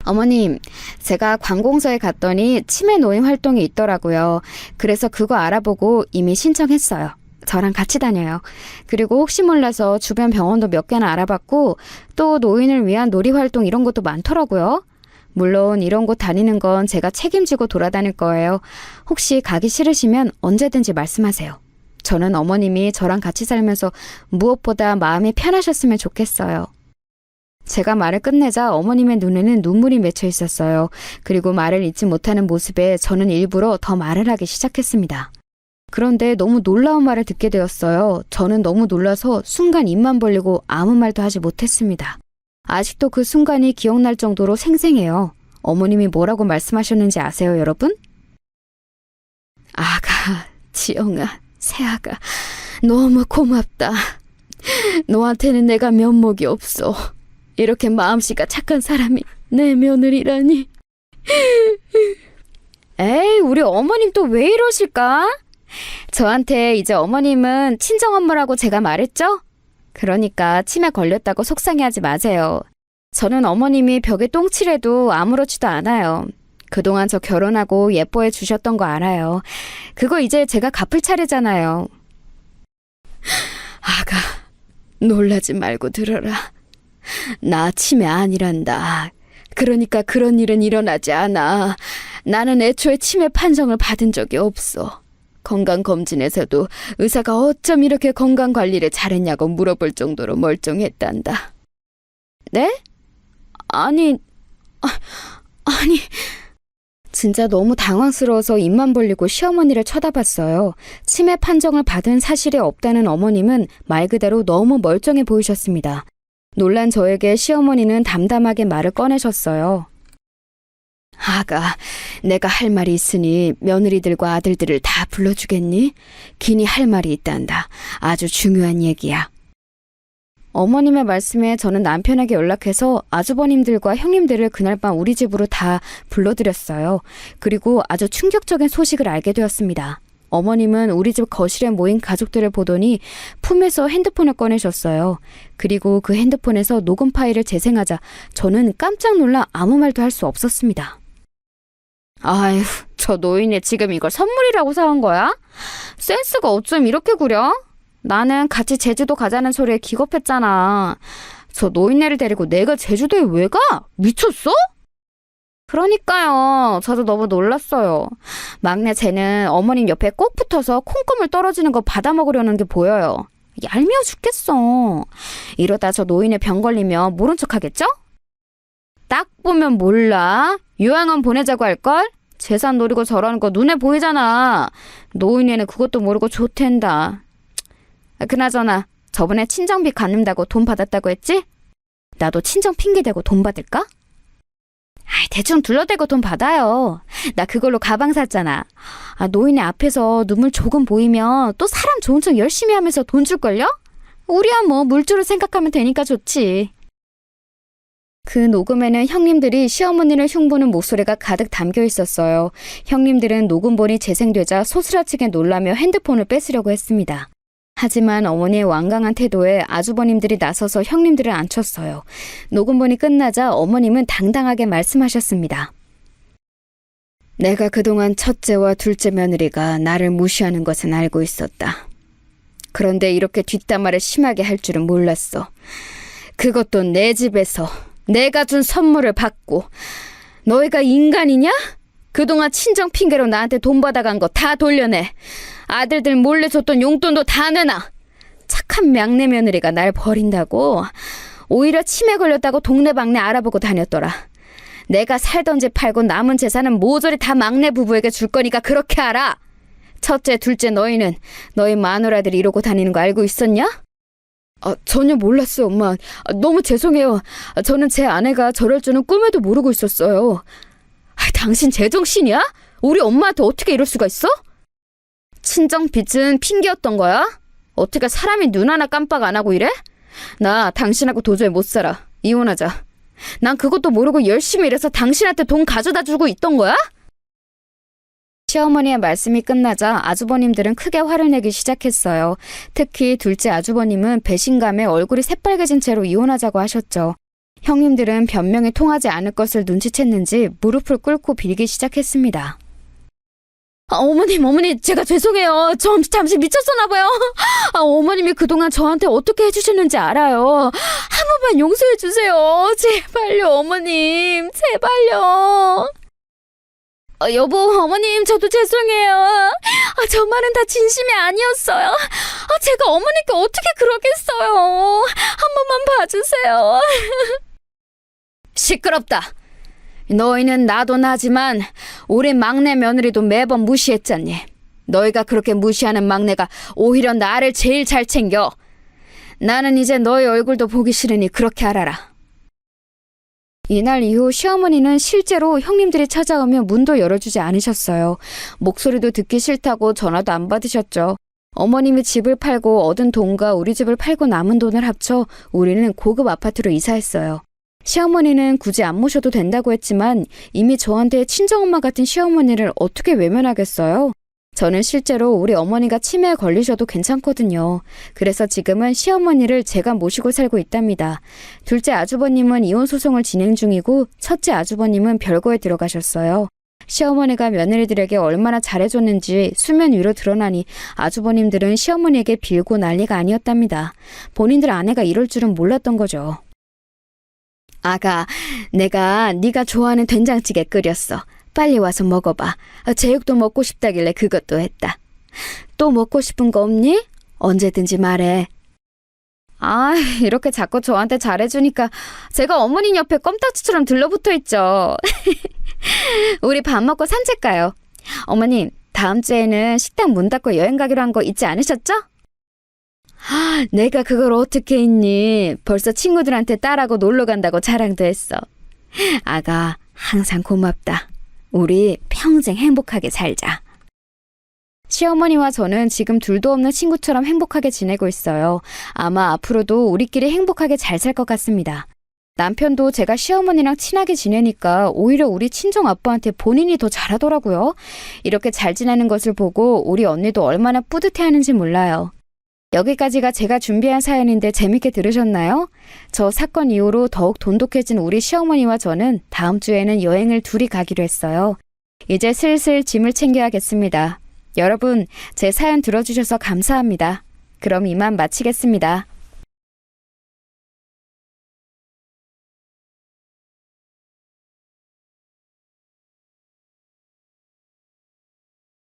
어머님, 제가 관공서에 갔더니 치매 노인 활동이 있더라고요. 그래서 그거 알아보고 이미 신청했어요. 저랑 같이 다녀요. 그리고 혹시 몰라서 주변 병원도 몇 개나 알아봤고 또 노인을 위한 놀이활동 이런 것도 많더라고요. 물론 이런 곳 다니는 건 제가 책임지고 돌아다닐 거예요. 혹시 가기 싫으시면 언제든지 말씀하세요. 저는 어머님이 저랑 같이 살면서 무엇보다 마음이 편하셨으면 좋겠어요. 제가 말을 끝내자 어머님의 눈에는 눈물이 맺혀 있었어요. 그리고 말을 잊지 못하는 모습에 저는 일부러 더 말을 하기 시작했습니다. 그런데 너무 놀라운 말을 듣게 되었어요. 저는 너무 놀라서 순간 입만 벌리고 아무 말도 하지 못했습니다. 아직도 그 순간이 기억날 정도로 생생해요. 어머님이 뭐라고 말씀하셨는지 아세요, 여러분? 아가, 지영아, 새아가, 너무 고맙다. 너한테는 내가 면목이 없어. 이렇게 마음씨가 착한 사람이 내 며느리라니. 에이, 우리 어머님 또 왜 이러실까? 저한테 이제 어머님은 친정엄마라고 제가 말했죠? 그러니까 치매 걸렸다고 속상해하지 마세요. 저는 어머님이 벽에 똥칠해도 아무렇지도 않아요. 그동안 저 결혼하고 예뻐해 주셨던 거 알아요. 그거 이제 제가 갚을 차례잖아요. 아가, 놀라지 말고 들어라. 나 치매 아니란다. 그러니까 그런 일은 일어나지 않아. 나는 애초에 치매 판정을 받은 적이 없어. 건강검진에서도 의사가 어쩜 이렇게 건강관리를 잘했냐고 물어볼 정도로 멀쩡했단다. 네? 아니... 진짜 너무 당황스러워서 입만 벌리고 시어머니를 쳐다봤어요. 치매 판정을 받은 사실이 없다는 어머님은 말 그대로 너무 멀쩡해 보이셨습니다. 놀란 저에게 시어머니는 담담하게 말을 꺼내셨어요. 아가, 내가 할 말이 있으니 며느리들과 아들들을 다 불러주겠니? 기니 할 말이 있단다. 아주 중요한 얘기야. 어머님의 말씀에 저는 남편에게 연락해서 아주버님들과 형님들을 그날 밤 우리 집으로 다 불러들였어요. 그리고 아주 충격적인 소식을 알게 되었습니다. 어머님은 우리 집 거실에 모인 가족들을 보더니 품에서 핸드폰을 꺼내셨어요. 그리고 그 핸드폰에서 녹음 파일을 재생하자 저는 깜짝 놀라 아무 말도 할 수 없었습니다. 아휴, 저 노인이 지금 이걸 선물이라고 사온 거야? 센스가 어쩜 이렇게 구려? 나는 같이 제주도 가자는 소리에 기겁했잖아. 저 노인네를 데리고 내가 제주도에 왜 가? 미쳤어? 그러니까요. 저도 너무 놀랐어요. 막내 쟤는 어머님 옆에 꼭 붙어서 콩고물 떨어지는 거 받아먹으려는 게 보여요. 얄미워 죽겠어. 이러다 저 노인의 병 걸리면 모른 척 하겠죠? 딱 보면 몰라. 요양원 보내자고 할걸? 재산 노리고 저러는 거 눈에 보이잖아. 노인네는 그것도 모르고 좋댄다. 그나저나 저번에 친정비 갚는다고 돈 받았다고 했지? 나도 친정 핑계대고 돈 받을까? 아이, 대충 둘러대고 돈 받아요. 나 그걸로 가방 샀잖아. 노인네 앞에서 눈물 조금 보이면 또 사람 좋은 척 열심히 하면서 돈 줄걸요? 우리야 뭐 물줄을 생각하면 되니까 좋지. 그 녹음에는 형님들이 시어머니를 흉보는 목소리가 가득 담겨 있었어요. 형님들은 녹음본이 재생되자 소스라치게 놀라며 핸드폰을 뺏으려고 했습니다. 하지만 어머니의 완강한 태도에 아주버님들이 나서서 형님들을 안쳤어요. 녹음본이 끝나자 어머님은 당당하게 말씀하셨습니다. 내가 그동안 첫째와 둘째 며느리가 나를 무시하는 것은 알고 있었다. 그런데 이렇게 뒷담화를 심하게 할 줄은 몰랐어. 그것도 내 집에서 내가 준 선물을 받고. 너희가 인간이냐? 그동안 친정 핑계로 나한테 돈 받아간 거 다 돌려내. 아들들 몰래 줬던 용돈도 다 내놔. 착한 막내 며느리가 날 버린다고? 오히려 치매 걸렸다고 동네방네 알아보고 다녔더라. 내가 살던 집 팔고 남은 재산은 모조리 다 막내 부부에게 줄 거니까 그렇게 알아. 첫째, 둘째 너희는 너희 마누라들이 이러고 다니는 거 알고 있었냐? 전혀 몰랐어요, 엄마. 너무 죄송해요. 저는 제 아내가 저럴 줄은 꿈에도 모르고 있었어요. 당신 제정신이야? 우리 엄마한테 어떻게 이럴 수가 있어? 친정 빚은 핑계였던 거야? 어떻게 사람이 눈 하나 깜빡 안 하고 이래? 나 당신하고 도저히 못 살아. 이혼하자. 난 그것도 모르고 열심히 일해서 당신한테 돈 가져다 주고 있던 거야? 시어머니의 말씀이 끝나자 아주버님들은 크게 화를 내기 시작했어요. 특히 둘째 아주버님은 배신감에 얼굴이 새빨개진 채로 이혼하자고 하셨죠. 형님들은 변명이 통하지 않을 것을 눈치챘는지 무릎을 꿇고 빌기 시작했습니다. 어머님, 제가 죄송해요. 잠시 미쳤었나 봐요. 어머님이 그동안 저한테 어떻게 해주셨는지 알아요. 한 번만 용서해 주세요. 제발요, 어머님. 제발요. 여보, 어머님, 저도 죄송해요. 저 말은 다 진심이 아니었어요. 제가 어머니께 어떻게 그러겠어요. 한 번만 봐주세요. 시끄럽다. 너희는 나도 나지만 우리 막내 며느리도 매번 무시했잖니. 너희가 그렇게 무시하는 막내가 오히려 나를 제일 잘 챙겨. 나는 이제 너희 얼굴도 보기 싫으니 그렇게 알아라. 이날 이후 시어머니는 실제로 형님들이 찾아오며 문도 열어주지 않으셨어요. 목소리도 듣기 싫다고 전화도 안 받으셨죠. 어머님이 집을 팔고 얻은 돈과 우리 집을 팔고 남은 돈을 합쳐 우리는 고급 아파트로 이사했어요. 시어머니는 굳이 안 모셔도 된다고 했지만 이미 저한테 친정엄마 같은 시어머니를 어떻게 외면하겠어요? 저는 실제로 우리 어머니가 치매에 걸리셔도 괜찮거든요. 그래서 지금은 시어머니를 제가 모시고 살고 있답니다. 둘째 아주버님은 이혼 소송을 진행 중이고 첫째 아주버님은 별거에 들어가셨어요. 시어머니가 며느리들에게 얼마나 잘해줬는지 수면 위로 드러나니 아주버님들은 시어머니에게 빌고 난리가 아니었답니다. 본인들 아내가 이럴 줄은 몰랐던 거죠. 아가, 내가 네가 좋아하는 된장찌개 끓였어. 빨리 와서 먹어봐. 제육도 먹고 싶다길래 그것도 했다. 또 먹고 싶은 거 없니? 언제든지 말해. 이렇게 자꾸 저한테 잘해주니까 제가 어머니 옆에 껌딱지처럼 들러붙어 있죠. 우리 밥 먹고 산책 가요. 어머님, 다음 주에는 식당 문 닫고 여행 가기로 한 거 잊지 않으셨죠? 내가 그걸 어떻게 잊니? 벌써 친구들한테 딸하고 놀러 간다고 자랑도 했어. 아가, 항상 고맙다. 우리 평생 행복하게 살자. 시어머니와 저는 지금 둘도 없는 친구처럼 행복하게 지내고 있어요. 아마 앞으로도 우리끼리 행복하게 잘 살 것 같습니다. 남편도 제가 시어머니랑 친하게 지내니까 오히려 우리 친정 아빠한테 본인이 더 잘하더라고요. 이렇게 잘 지내는 것을 보고 우리 언니도 얼마나 뿌듯해하는지 몰라요. 여기까지가 제가 준비한 사연인데 재밌게 들으셨나요? 저 사건 이후로 더욱 돈독해진 우리 시어머니와 저는 다음 주에는 여행을 둘이 가기로 했어요. 이제 슬슬 짐을 챙겨야겠습니다. 여러분, 제 사연 들어주셔서 감사합니다. 그럼 이만 마치겠습니다.